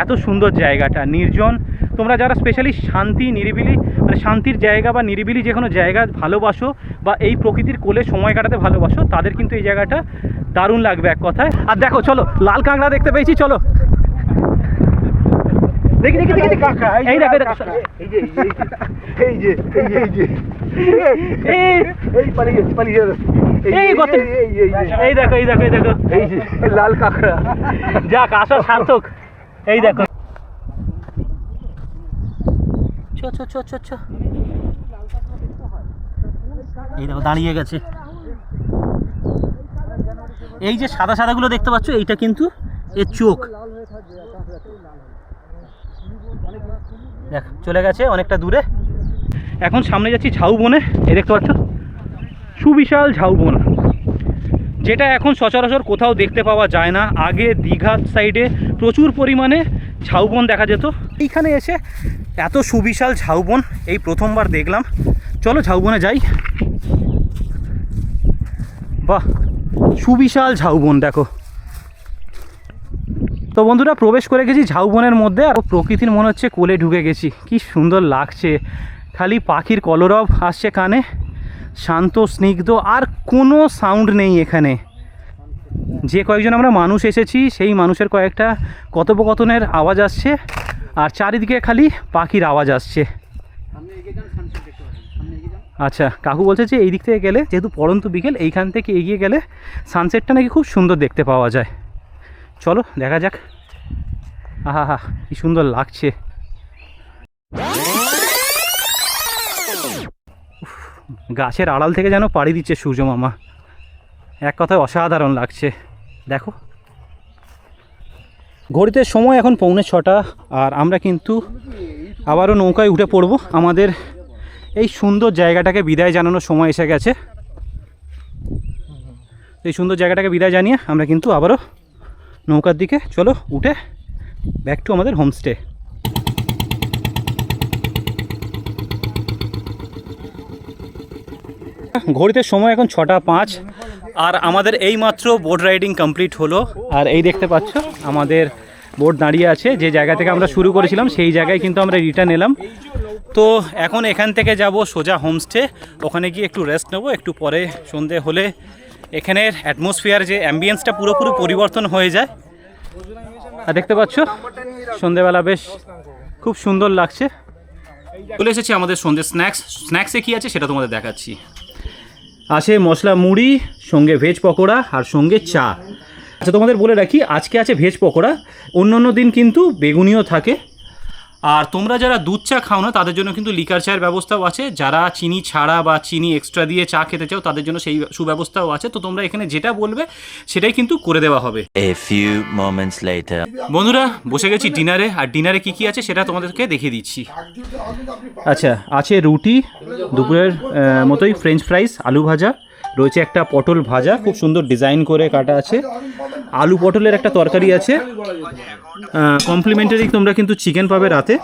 এত সুন্দর জায়গাটা, নির্জন। তোমরা যারা স্পেশালি শান্তি, নিরিবিলি, মানে শান্তির জায়গা বা নিরিবিলি যে কোনো জায়গা ভালোবাসো বা এই প্রকৃতির কোলে সময় কাটাতে ভালোবাসো, তাদের কিন্তু এই জায়গাটা দারুণ লাগবে এক কথায়। আর দেখো, চলো লাল কাঁকড়া দেখতে পেয়েছি, চলো দেখি। এই দেখো, এই লাল কাঁকড়া, যাক আসা সার্থক। এই দেখো, এই দেখো দাঁড়িয়ে গেছে। এই যে সাদা সাদাগুলো দেখতে পাচ্ছ, এইটা কিন্তু এর চোখ। দেখ চলে গেছে অনেকটা দূরে। এখন সামনে যাচ্ছি ঝাউবনে। এই দেখতে পাচ্ছ সুবিশাল ঝাউবন, যেটা এখন সচরাচর কোথাও দেখতে পাওয়া যায় না। আগে দীঘার সাইডে প্রচুর পরিমাণে ঝাউবন দেখা যেত। এইখানে এসে এত সুবিশাল ঝাউবন এই প্রথমবার দেখলাম। চলো ঝাউবনে যাই। বাহ, সুবিশাল ঝাউবন দেখো। তো বন্ধুরা প্রবেশ করে গেছি ঝাউবনের মধ্যে, আর প্রকৃতির মনে হচ্ছে কোলে ঢুকে গেছি। কি সুন্দর লাগছে, খালি পাখির কলরব আসছে কানে, শান্ত স্নিগ্ধ, আর কোনো সাউন্ড নেই এখানে। যে কয়েকজন আমরা মানুষ এসেছি সেই মানুষের কয়েকটা কথোপকথনের আওয়াজ আসছে, আর চারিদিকে খালি পাখির আওয়াজ আসছে। আচ্ছা, কাকু বলছে যে এই দিক থেকে গেলে, যেহেতু পড়ন্ত বিকেল, এইখান থেকে এগিয়ে গেলে সানসেটটা নাকি খুব সুন্দর দেখতে পাওয়া যায়। চলো দেখা যাক। আহা হা, কি সুন্দর লাগছে। গাছের আড়াল থেকে যেন পাড়ি দিচ্ছে সূর্য মামা, এক কথায় অসাধারণ লাগছে। দেখো ঘড়িতে সময় এখন 5:45, আর আমরা কিন্তু আবারও নৌকায় উঠে পড়ব। আমাদের এই সুন্দর জায়গাটাকে বিদায় জানানোর সময় এসে গেছে। এই সুন্দর জায়গাটাকে বিদায় জানিয়ে আমরা কিন্তু আবারও নৌকার দিকে চলো উঠে ব্যাক টু আমাদের হোমস্টে। ঘড়িতে সময় এখন 6:05, আর আমাদের এইমাত্র বোট রাইডিং কমপ্লিট হলো। আর এই দেখতে পাচ্ছ আমাদের বোট দাঁড়িয়ে আছে, যে জায়গা থেকে আমরা শুরু করেছিলাম সেই জায়গায় কিন্তু আমরা রিটার্ন এলাম। তো এখন এখান থেকে যাব সোজা হোমস্টে, ওখানে গিয়ে একটু রেস্ট নেবো। একটু পরে সন্ধে হলে এখানের অ্যাটমসফিয়ার যে অ্যাম্বিয়েন্সটা পুরোপুরি পরিবর্তন হয়ে যায়। আর দেখতে পাচ্ছ সন্ধেবেলা বেশ খুব সুন্দর লাগছে। চলে এসেছি আমাদের সন্ধে স্ন্যাক্সে কী আছে সেটা তোমাদের দেখাচ্ছি। আছে মশলা মুড়ি, সঙ্গে ভেজ পকোড়া, আর সঙ্গে চা। আচ্ছা তোমাদের বলে রাখি, আজকে আছে ভেজ পকোড়া, অন্য দিন কিন্তু বেগুনিও থাকে। আর তোমরা যারা দুধ চা খাও না তাদের জন্য কিন্তু লিকার চায়ের ব্যবস্থাও আছে। যারা চিনি ছাড়া বা চিনি এক্সট্রা দিয়ে চা খেতে চাও তাদের জন্য সেই সুব্যবস্থাও আছে। তো তোমরা এখানে যেটা বলবে সেটাই কিন্তু করে দেওয়া হবে। A few moments later. বন্ধুরা বসে গেছি ডিনারে, আর ডিনারে কি কি আছে সেটা তোমাদেরকে দেখিয়ে দিচ্ছি। আচ্ছা, আছে রুটি, দুপুরের মতোই ফ্রেঞ্চ ফ্রাইস, আলু ভাজা, রয়েছে একটা পটল ভাজা খুব সুন্দর ডিজাইন করে কাটা আছে, আলু পটলের একটা তরকারি আছে, কমপ্লিমেন্টারি তোমরা কিন্তু চিকেন পাবে রাতে।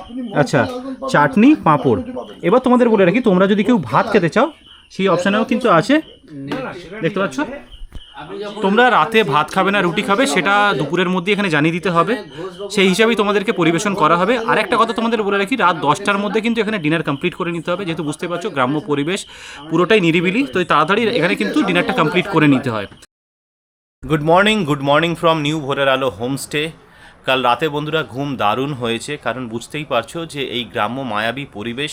আচ্ছা, চাটনি, পাঁপড়। এবার তোমাদের বলে রাখি, তোমরা যদি কেউ ভাত খেতে চাও সেই অপশানেও কিন্তু আছে। দেখতে পাচ্ছ, তোমরা রাতে ভাত খাবে না রুটি খাবে সেটা দুপুরের মধ্যে এখানে জানিয়ে দিতে হবে, সেই হিসাবেই তোমাদেরকে পরিবেশন করা হবে। আর একটা কথা তোমাদের বলে রাখি, রাত 10টার মধ্যে কিন্তু এখানে ডিনার কমপ্লিট করে নিতে হবে, যেহেতু বুঝতে পারছো গ্রাম্য পরিবেশ পুরোটাই নিরিবিলি, তো তাড়াতাড়ি এখানে কিন্তু ডিনারটা কমপ্লিট করে নিতে হয়। গুড মর্নিং ফ্রম নিউ ভোরের আলো হোমস্টে। কাল রাতে বন্ধুরা ঘুম দারুণ হয়েছে, কারণ বুঝতেই পারছো যে এই গ্রাম্য মায়াবী পরিবেশ,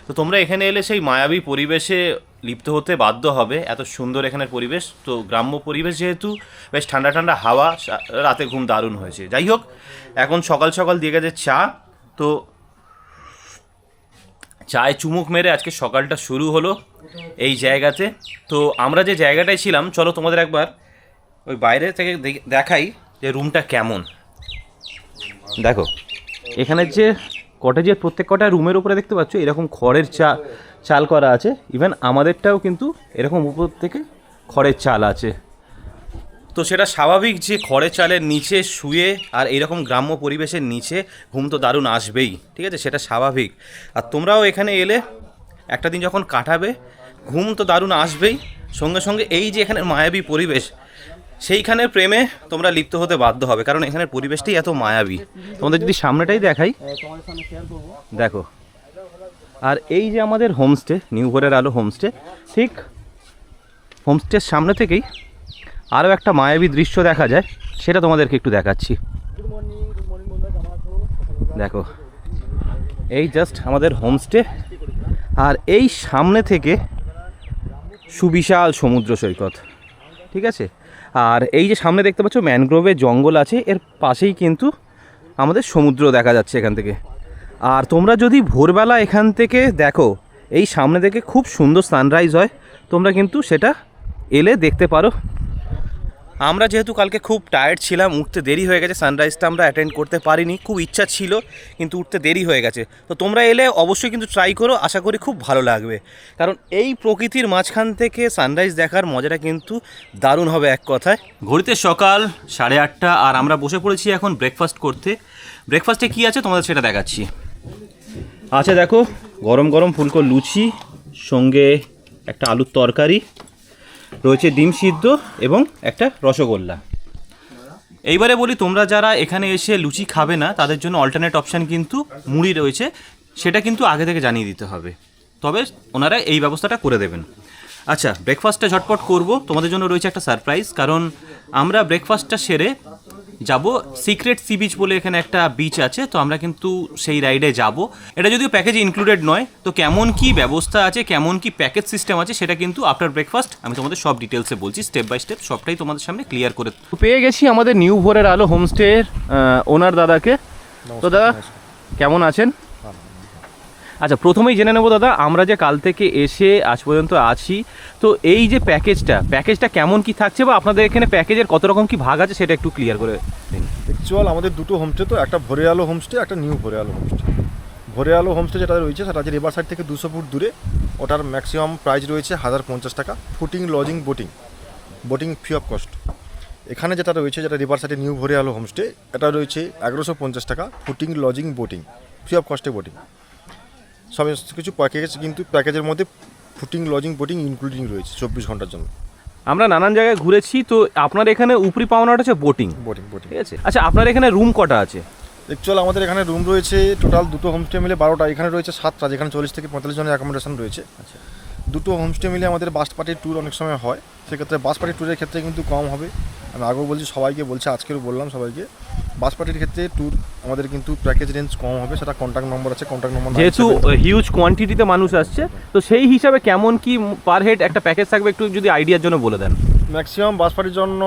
তো তোমরা এখানে এলে সেই মায়াবী পরিবেশে লিপ্ত হতে বাধ্য হবে। এত সুন্দর এখানের পরিবেশ, তো গ্রাম্য পরিবেশ যেহেতু বেশ ঠান্ডা ঠান্ডা হাওয়া, রাতে ঘুম দারুণ হয়েছে। যাই হোক, এখন সকাল সকাল দিয়ে গেছে চা, তো চায়ে চুমুক মেরে আজকে সকালটা শুরু হলো এই জায়গাতে। তো আমরা যে জায়গাটায় ছিলাম, চলো তোমাদের একবার ওই বাইরে থেকে দেখাই যে রুমটা কেমন। দেখো এখানে যে কটেজের প্রত্যেক কটা রুমের উপরে দেখতে পাচ্ছ এরকম খড়ের চাল করা আছে। ইভেন আমাদেরটাও কিন্তু এরকম উপর থেকে খড়ের চাল আছে। তো সেটা স্বাভাবিক যে খড়ের চালের নিচে শুয়ে আর এরকম গ্রাম্য পরিবেশের নিচে ঘুম তো দারুণ আসবেই, ঠিক আছে, সেটা স্বাভাবিক। আর তোমরাও এখানে এলে একটা দিন যখন কাটাবে, ঘুম তো দারুণ আসবেই, সঙ্গে সঙ্গে এই যে এখানের মায়াবী পরিবেশ, সেইখানে প্রেমে তোমরা লিপ্ত হতে বাধ্য হবে, কারণ এখানের পরিবেশটাই এত মায়াবী। তোমাদের যদি সামনেটাই দেখাই, দেখো। আর এই যে আমাদের হোমস্টে, নিউ ভোরের আলো হোমস্টে, ঠিক হোমস্টের সামনে থেকেই আরও একটা মায়াবী দৃশ্য দেখা যায়, সেটা তোমাদেরকে একটু দেখাচ্ছি। দেখো এই জাস্ট আমাদের হোমস্টে, আর এই সামনে থেকে সুবিশাল সমুদ্র সৈকত, ঠিক আছে। আর এই যে সামনে দেখতে পাচ্ছ ম্যানগ্রোভের জঙ্গল আছে, এর পাশেই কিন্তু আমাদের সমুদ্র দেখা যাচ্ছে এখান থেকে। আর তোমরা যদি ভোরবেলা এখান থেকে দেখো, এই সামনে থেকে খুব সুন্দর সানরাইজ হয়, তোমরা কিন্তু সেটা এলে দেখতে পারো। আমরা যেহেতু কালকে খুব টায়ার্ড ছিলাম, উঠতে দেরি হয়ে গেছে, সানরাইজটা আমরা অ্যাটেন্ড করতে পারিনি, খুব ইচ্ছা ছিল কিন্তু উঠতে দেরি হয়ে গেছে। তো তোমরা এলে অবশ্যই কিন্তু ট্রাই করো, আশা করি খুব ভালো লাগবে, কারণ এই প্রকৃতির মাঝখান থেকে সানরাইজ দেখার মজাটা কিন্তু দারুণ হবে এক কথায়। ঘড়িতে সকাল 8:30, আর আমরা বসে পড়েছি এখন ব্রেকফাস্ট করতে। ব্রেকফাস্টে কী আছে তোমাদের সেটা দেখাচ্ছি। আচ্ছা দেখো, গরম গরম ফুলকো লুচি, সঙ্গে একটা আলুর তরকারি, রয়েছে ডিম সিদ্ধ এবং একটা রসগোল্লা। এইবারে বলি, তোমরা যারা এখানে এসে লুচি খাবে না তাদের জন্য অল্টারনেট অপশান কিন্তু মুড়ি রয়েছে, সেটা কিন্তু আগে থেকে জানিয়ে দিতে হবে, তবে ওনারা এই ব্যবস্থাটা করে দেবেন। আচ্ছা, ব্রেকফাস্টটা ঝটপট করব, তোমাদের জন্য রয়েছে একটা সারপ্রাইজ, কারণ আমরা ব্রেকফাস্টটা সেরে যাব সিক্রেট সি বিচ বলে এখানে একটা বিচ আছে, তো আমরা কিন্তু সেই রাইডে যাব। এটা যদিও প্যাকেজে ইনক্লুডেড নয়, তো কেমন কি ব্যবস্থা আছে, কেমন কি প্যাকেজ সিস্টেম আছে, সেটা কিন্তু আফটার ব্রেকফাস্ট আমি তোমাদের সব ডিটেলসে বলছি, স্টেপ বাই স্টেপ সবটাই তোমাদের সামনে ক্লিয়ার করে। পেয়ে গেছি আমাদের নিউ ভোরের আলো হোমস্টের ওনার দাদাকে। তো দাদা কেমন আছেন? আচ্ছা, প্রথমেই জেনে নেবো দাদা, আমরা যে কাল থেকে এসে আজ পর্যন্ত আছি, তো এই যে প্যাকেজটা কেমন কি থাকছে, বা আপনাদের এখানে প্যাকেজের কত রকম কি ভাগ আছে সেটা একটু ক্লিয়ার করে দিন। অ্যাকচুয়াল আমাদের দুটো হোমস্টে, তো একটা ভোরে আলো হোমস্টে, একটা নিউ ভোরে আলো হোমস্টে। ভোরে আলো হোমস্টে যেটা রয়েছে সেটা আছে রিভার সাইড থেকে 200 ফুট দূরে। ওটার ম্যাক্সিমাম প্রাইস রয়েছে 1050 টাকা, fooding, lodging, boating free of cost. এখানে যেটা রয়েছে, যেটা রিভার সাইডে নিউ ভোরে আলো হোমস্টে, এটা রয়েছে 1150 টাকা, fooding, lodging, boating free of কস্টে বোটিং। সমস্ত কিছু প্যাকেজ, কিন্তু প্যাকেজের মধ্যে ফুটিং, লজিং, বোটিং ইনক্লুডিং রয়েছে 24 ঘন্টার জন্য। আমরা নানান জায়গায় ঘুরেছি, তো আপনার এখানে উপরি পাওনাটা হচ্ছে বোটিং, ঠিক আছে। আচ্ছা, আপনার এখানে রুম কটা আছে? অ্যাকচুয়াল আমাদের এখানে রুম রয়েছে টোটাল দুটো হোমস্টে মিলে 12টা। এখানে রয়েছে 7টা, যেখানে 40 থেকে 45 জনের অ্যাকোমোডেশন রয়েছে। আচ্ছা, দুটো হোমস্টে মিলে আমাদের বাস পার্টির ট্যুর অনেক সময় হয়, সেক্ষেত্রে বাস পার্টির ট্যুরের ক্ষেত্রে কিন্তু কম হবে। আমি আগেও বলছি, সবাইকে বলছি, আজকেও বললাম সবাইকে, বাস পার্টির ক্ষেত্রে ট্যুর আমাদের কিন্তু প্যাকেজ রেঞ্জ কম হবে। সেটা কন্ট্যাক্ট নম্বর আছে, কন্ট্যাক্ট নম্বর, যেহেতু হিউজ কোয়ান্টিটিতে মানুষ আসছে, তো সেই হিসাবে কেমন কি পার হেড একটা প্যাকেজ থাকবে একটু যদি আইডিয়ার জন্য বলে দেন। ম্যাক্সিমাম বাস পার্টির জন্য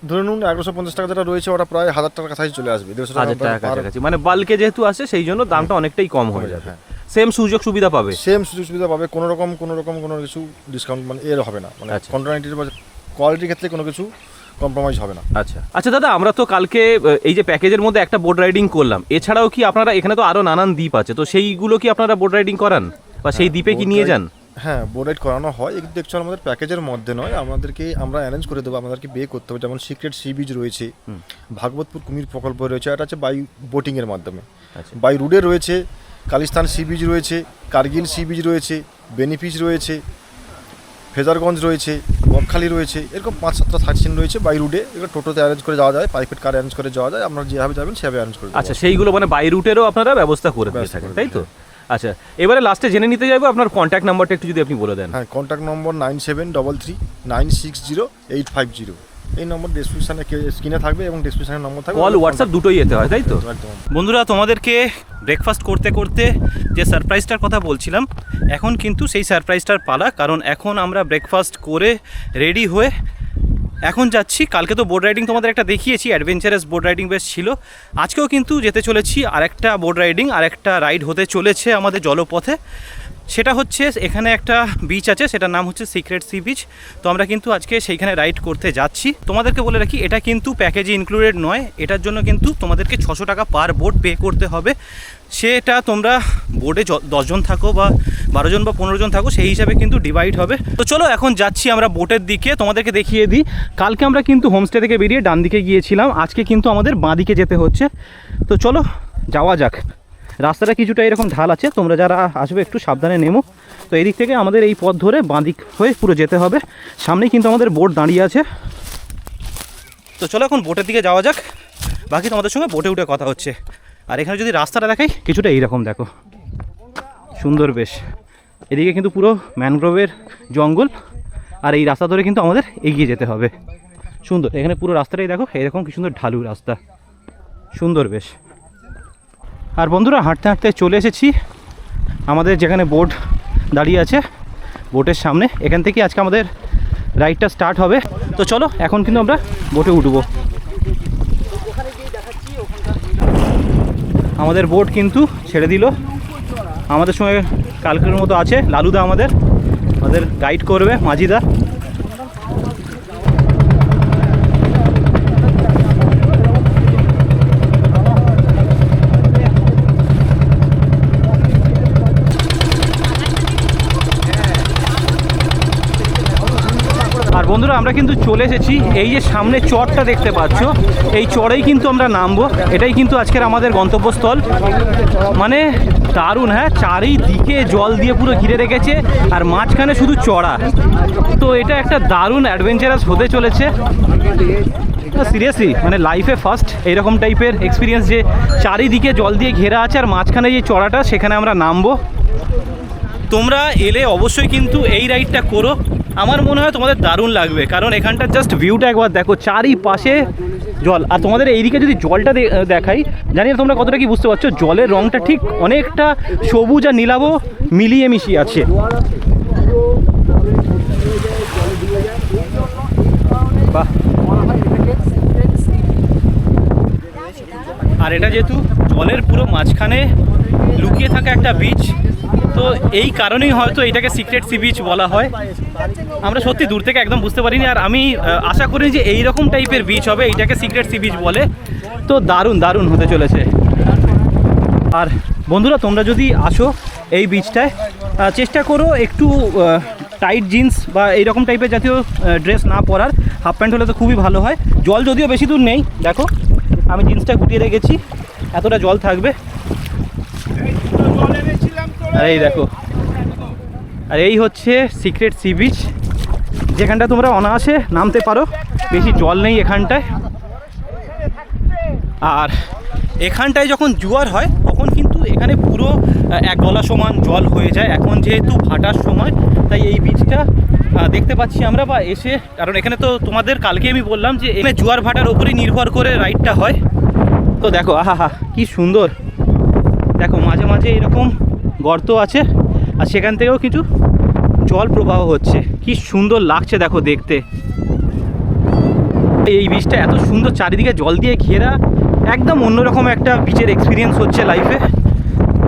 ধরে নিন 1150 টাকা যেটা রয়েছে, ওটা প্রায় 1000 টাকার কাছাকাছি চলে আসবে, 1000 টাকা কাছাকাছি, মানে বাল্কে যেহেতু আসে সেই জন্য দামটা অনেকটাই কম হয়ে যাবে। হ্যাঁ, সেম সুযোগ সুবিধা পাবে, সেম সুযোগ সুবিধা পাবে, কোনো রকম কোনো কিছু ডিসকাউন্ট মানে এর হবে না, মানে কোয়ান্টিটির বা কোয়ালিটির ক্ষেত্রে কোনো কিছু কম্প্রোমাইজ হবে না। আচ্ছা দাদা, আমরা তো কালকে এই যে প্যাকেজের মধ্যে একটা বোট রাইডিং করলাম, এছাড়াও কি আপনারা এখানে তো আরো নানান দ্বীপ আছে, তো সেইগুলো কি আপনারা বোট রাইডিং করান বা সেই দ্বীপে কি নিয়ে যান? হ্যাঁ, বোট রাইড করানো হয়, কিন্তু অ্যাকচুয়ালি আমাদের প্যাকেজের মধ্যে নয়, আমরা অ্যারেঞ্জ করে দেবো, আমাদেরকে পে করতে হবে। যেমন সিক্রেট সি বিচ রয়েছে, ভাগবতপুর কুমির প্রকল্প রয়েছে, এটা আছে বাই বোটিংয়ের মাধ্যমে। বাই রুডে রয়েছে, কালিস্তান সি বিচ রয়েছে, কার্গিল সি বিচ রয়েছে, বেনিফিস রয়েছে, ফেজারগঞ্জ রয়েছে, বকখালি রয়েছে, এরকম 5-7টা সাইট সিন রয়েছে বাই রুটে। এগুলো টোটোতে অ্যারেঞ্জ করে যাওয়া যায়, প্রাইভেট কার অ্যারেঞ্জ করে যাওয়া যায়, আপনারা যেভাবে যাবেন সেভাবে অ্যারেঞ্জ করে। আচ্ছা, সেইগুলো মানে বাই রুটেরও আপনারা ব্যবস্থা করে দিয়ে থাকেন, তাই তো? আচ্ছা, এবারে লাস্টে জেনে নিতে যাবো আপনার কন্ট্যাক্ট নাম্বারটা একটু যদি আপনি বলে দেন। হ্যাঁ, কন্ট্যাক্ট নম্বর 9733960850। এই নম্বর ডেসক্রিপশানে স্ক্রিনে থাকবে এবং ডেসক্রিপশানের নম্বর থাকবে, কল হোয়াটসঅ্যাপ দুটোই যেতে হয়, তাই তো? একদম। বন্ধুরা, তোমাদেরকে ব্রেকফাস্ট করতে করতে যে সারপ্রাইজটার কথা বলছিলাম, এখন কিন্তু সেই সারপ্রাইজটার পালা, কারণ এখন আমরা ব্রেকফাস্ট করে রেডি হয়ে এখন যাচ্ছি। কালকে তো বোট রাইডিং তোমাদের একটা দেখিয়েছি, অ্যাডভেঞ্চারাস বোট রাইডিং বেশ ছিল। আজকেও কিন্তু যেতে চলেছি আরেকটা বোট রাইডিং, আরেকটা রাইড হতে চলেছে আমাদের জলপথে। সেটা হচ্ছে এখানে একটা বিচ আছে, সেটার নাম হচ্ছে সিক্রেট সি বিচ। তো আমরা কিন্তু আজকে সেইখানে রাইড করতে যাচ্ছি। তোমাদেরকে বলে রাখি, এটা কিন্তু প্যাকেজে ইনক্লুডেড নয়, এটার জন্য কিন্তু তোমাদেরকে 600 টাকা পার বোট পে করতে হবে। সেটা তোমরা বোটে 10 জন থাকো বা 12 জন বা 15 জন থাকো, সেই হিসাবে কিন্তু ডিভাইড হবে। তো চলো এখন যাচ্ছি আমরা বোটের দিকে। তোমাদেরকে দেখিয়ে দিই, কালকে আমরা কিন্তু হোমস্টে থেকে বেরিয়ে ডান দিকে গিয়েছিলাম, আজকে কিন্তু আমাদের বাঁ দিকে যেতে হচ্ছে। তো চলো যাওয়া যাক। রাস্তাটা কিছুটা এরকম ঢাল আছে, তোমরা যারা আসবে একটু সাবধানে নেমো। তো এই দিক থেকে আমাদের এই পথ ধরে বাঁ দিক হয়ে পুরো যেতে হবে। সামনেই কিন্তু আমাদের বোট দাঁড়িয়ে আছে। তো চলো এখন বোটের দিকে যাওয়া যাক, বাকি তোমাদের সঙ্গে বোটে উঠে কথা হচ্ছে। আর এখানে যদি রাস্তাটা দেখাই, কিছুটা এইরকম দেখো, সুন্দর বেশ। এদিকে কিন্তু পুরো ম্যানগ্রোভের জঙ্গল, আর এই রাস্তা ধরে কিন্তু আমাদের এগিয়ে যেতে হবে। সুন্দর, এখানে পুরো রাস্তাটাই দেখো, এরকম কি সুন্দর ঢালু রাস্তা, সুন্দর বেশ। আর বন্ধুরা, হাঁটতে হাঁটতে চলে এসেছি আমাদের যেখানে বোট দাঁড়িয়ে আছে, বোটের সামনে। এখান থেকে আজকে আমাদের রাইডটা স্টার্ট হবে। তো চলো এখন কিন্তু আমরা বোটে উঠবো। আমাদের বোট কিন্তু ছেড়ে দিল। আমাদের সঙ্গে কালকের মতো আছে লালুদা, আমাদের গাইড করবে, মাঝিদা। আর বন্ধুরা, আমরা কিন্তু চলে এসেছি এই যে সামনে চরটা দেখতে পাচ্ছ, এই চরেই কিন্তু আমরা নামবো। এটাই কিন্তু আজকের আমাদের গন্তব্যস্থল। মানে দারুণ, হ্যাঁ, চারিদিকে জল দিয়ে পুরো ঘিরে রেখেছে, আর মাঝখানে শুধু চড়া। তো এটা একটা দারুণ অ্যাডভেঞ্চারাস হতে চলেছে। সিরিয়াসলি, মানে লাইফে ফার্স্ট এইরকম টাইপের এক্সপিরিয়েন্স, যে চারিদিকে জল দিয়ে ঘেরা আছে আর মাঝখানে যে চড়াটা, সেখানে আমরা নামবো। তোমরা এলে অবশ্যই কিন্তু এই রাইডটা করো, আমার মনে হয় তোমাদের দারুণ লাগবে। কারণ এখানটার জাস্ট ভিউটা একবার দেখো, চারিপাশে জল। আর তোমাদের এইদিকে যদি জলটা দেখাই, জানি না তোমরা কতটা কি বুঝতে পারছো, জলের রঙটা ঠিক অনেকটা সবুজ আর নীলাভ মিলিয়ে মিশিয়ে আছে। বাহ। আর এটা যেহেতু জলের পুরো মাঝখানে লুকিয়ে থাকা একটা বিচ, তো এই কারণেই হয়তো এটাকে সিক্রেট সি বিচ বলা হয়। আমরা সত্যি দূর থেকে একদম বুঝতে পারিনি, আর আমি আশা করি যে এই রকম টাইপের বিচ হবে, এইটাকে সিক্রেট সি বিচ বলে। তো দারুণ দারুণ হতে চলেছে। আর বন্ধুরা, তোমরা যদি আসো এই বিচটায়, চেষ্টা করো একটু টাইট জিন্স বা এইরকম টাইপের জাতীয় ড্রেস না পরার, হাফ প্যান্ট হলে তো খুবই ভালো হয়। জল যদিও বেশি দূর নেই, দেখো আমি জিন্সটা গুটিয়ে রেখেছি, এতটা জল থাকবে। আর এই দেখো, আর এই হচ্ছে সিক্রেট সি বিচ, যেখানটা তোমরা অনায়াসে নামতে পারো, বেশি জল নেই এখানটায়। আর এখানটায় যখন জোয়ার হয় তখন কিন্তু এখানে পুরো এক গলা সমান জল হয়ে যায়। এখন যেহেতু ভাটার সময়, তাই এই বিচটা দেখতে পাচ্ছি আমরা বা এসে, কারণ এখানে তো তোমাদের কালকে আমি বললাম যে এখানে জোয়ার ভাটার ওপরেই নির্ভর করে রাইডটা হয়। তো দেখো, আহা কি সুন্দর, দেখো মাঝে মাঝে এরকম গর্ত আছে, আর সেখান থেকেও কিছু জল প্রবাহ হচ্ছে, কি সুন্দর লাগছে দেখো দেখতে। এই বিচটা এত সুন্দর, চারিদিকে জল দিয়ে ঘেরা, একদম অন্যরকম একটা বিচের এক্সপিরিয়েন্স হচ্ছে লাইফে।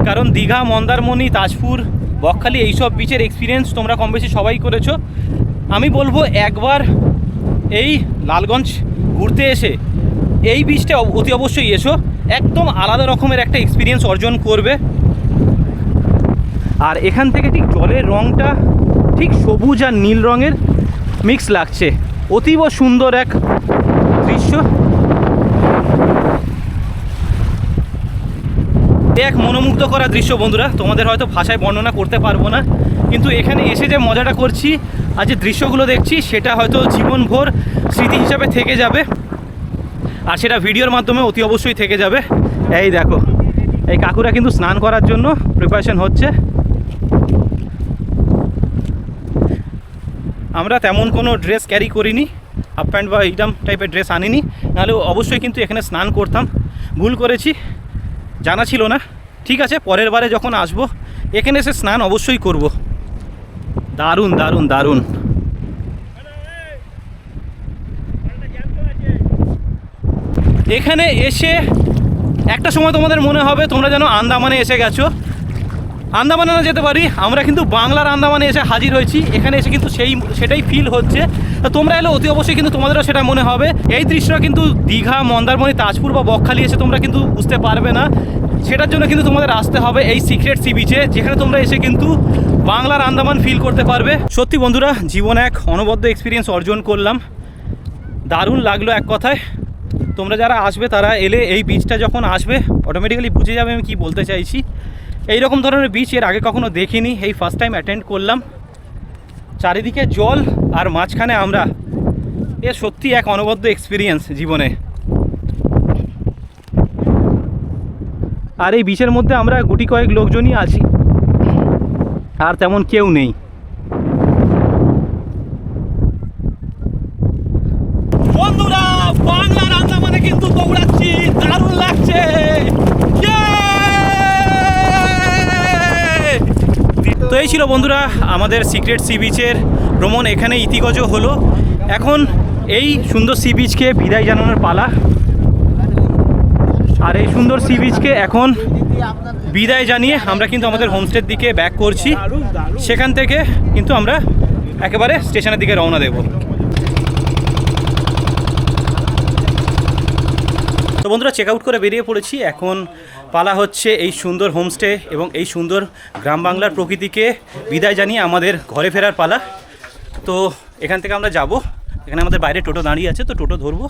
কারণ দীঘা, মন্দারমণি, তাজপুর, বকখালি এইসব বিচের এক্সপিরিয়েন্স তোমরা কম বেশি সবাই করেছো। আমি বলবো একবার এই লালগঞ্জ ঘুরতে এসে এই বিচটা অতি অবশ্যই এসো, একদম আলাদা রকমের একটা এক্সপিরিয়েন্স অর্জন করবে। আর এখান থেকে ঠিক জলের রঙটা ঠিক সবুজ আর নীল রঙের মিক্স লাগছে, অতীব সুন্দর এক দৃশ্য। এক মনোমুগ্ধ করা দৃশ্য বন্ধুরা, তোমাদের হয়তো ভাষায় বর্ণনা করতে পারবো না, কিন্তু এখানে এসে যে মজাটা করছি আর যে দৃশ্যগুলো দেখছি, সেটা হয়তো জীবনভর স্মৃতি হিসাবে থেকে যাবে, আর সেটা ভিডিওর মাধ্যমে অতি অবশ্যই থেকে যাবে। এই দেখো, এই কাকুরা কিন্তু স্নান করার জন্য প্রিপারেশন হচ্ছে। আমরা তেমন কোনো ড্রেস ক্যারি করিনি, হাফ প্যান্ট বা এইরকম টাইপের ড্রেস আনিনি, নাহলে অবশ্যই কিন্তু এখানে স্নান করতাম। ভুল করেছি, জানা ছিল না। ঠিক আছে, পরের বারে যখন আসবো এখানে এসে স্নান অবশ্যই করব। দারুণ দারুণ দারুণ। এখানে এসে একটা সময় তোমাদের মনে হবে তোমরা যেন আন্দামানে এসে গেছো। আন্দামানে না যেতে পারি, আমরা কিন্তু বাংলার আন্দামানে এসে হাজির হয়েছি। এখানে এসে কিন্তু সেটাই ফিল হচ্ছে। তোমরা এলে অতি অবশ্যই কিন্তু তোমাদেরও সেটা মনে হবে। এই দৃশ্যটা কিন্তু দীঘা, মন্দারমণি, তাজপুর বা বকখালি এসে তোমরা কিন্তু বুঝতে পারবে না। সেটার জন্য কিন্তু তোমাদের আসতে হবে এই সিক্রেট সি বিচে, যেখানে তোমরা এসে কিন্তু বাংলার আন্দামান ফিল করতে পারবে। সত্যি বন্ধুরা, জীবনে এক অনবদ্য এক্সপিরিয়েন্স অর্জন করলাম, দারুণ লাগলো এক কথায়। তোমরা যারা আসবে তারা এলে এই বিচটা যখন আসবে অটোমেটিক্যালি বুঝে যাবে আমি কি বলতে চাইছি। এই রকম ধরনের বিচ এর আগে কখনো দেখিনি, এই ফার্স্ট টাইম অ্যাটেন্ড করলাম। চারিদিকে জল আর মাঝখানে আমরা, এ সত্যি এক অনবদ্য এক্সপিরিয়েন্স জীবনে। আর এই বিচের মধ্যে আমরা গুটি কয়েক লোকজনই আছি, আর তেমন কেউ নেই। বন্ধুরা, বাংলার আন্দামানে কিন্তু দৌড়াচ্ছি, দারুণ লাগছে। তো এই ছিল বন্ধুরা আমাদের সিক্রেট সি বিচের ভ্রমণ, এখানে ইতিগজ হলো। এখন এই সুন্দর সি বিচকে বিদায় জানানোর পালা। আর এই সুন্দর সি বিচকে এখন বিদায় জানিয়ে আমরা কিন্তু আমাদের হোমস্টের দিকে ব্যাক করছি। সেখান থেকে কিন্তু আমরা একেবারে স্টেশনের দিকে রওনা দেব। তো বন্ধুরা, চেক আউট করে বেরিয়ে পড়েছি। এখন পালা হচ্ছে এই সুন্দর হোমস্টে এবং এই সুন্দর গ্রাম বাংলার প্রকৃতিকে বিদায় জানিয়ে আমাদের ঘরে ফেরার পালা। তো এখান থেকে আমরা যাব, এখানে আমাদের বাইরে টোটো দাঁড়িয়ে আছে, তো টোটো ধরবো।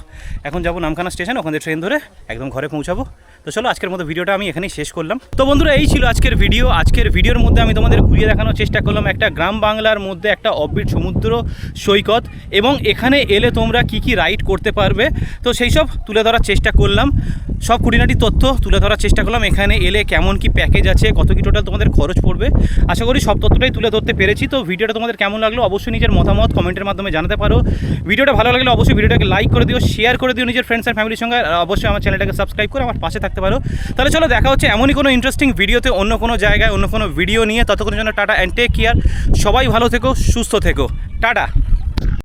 এখন যাবো নামখানা স্টেশন, ওখান থেকে ট্রেন ধরে একদম ঘরে পৌঁছাবো। তো চলো, আজকের মতো ভিডিওটা আমি এখানেই শেষ করলাম। তো বন্ধুরা, এই ছিল আজকের ভিডিও। আজকের ভিডিওর মধ্যে আমি তোমাদের ঘুরিয়ে দেখানোর চেষ্টা করলাম একটা গ্রাম বাংলার মধ্যে একটা অফবিট সমুদ্র সৈকত, এবং এখানে এলে তোমরা কি কি রাইড করতে পারবে, তো সেই সব তুলে ধরার চেষ্টা করলাম। সব খুঁটিনাটি তথ্য তুলে ধরার চেষ্টা করলাম। এখানে এলে কেমন কি প্যাকেজ আছে, কত কি টোটাল তোমাদের খরচ পড়বে, আশা করি সব তথ্যটাই তুলে ধরতে পেরেছি। তো ভিডিওটা তোমাদের কেমন লাগলো অবশ্যই নিজের মতামত কমেন্টের মাধ্যমে জানাতে পারো। ভিডিওটা ভালো লাগলে অবশ্যই ভিডিওটাকে লাইক করে দিও, শেয়ার করে দিও নিজের ফ্রেন্ডস অ্যান্ড ফ্যামিলির সঙ্গে। আর অবশ্যই আমার চ্যানেলটাকে সাবস্ক্রাইব করে আমার পাশে থাকতে পারো। তাহলে চলো দেখা হচ্ছে এমনই কোনো ইন্টারেস্টিং ভিডিওতে, অন্য কোনো জায়গায়, অন্য কোনো ভিডিও নিয়ে। ততক্ষণের জন্য টাটা অ্যান্ড টেক কেয়ার। সবাই ভালো থেকো, সুস্থ থেকো, টাটা।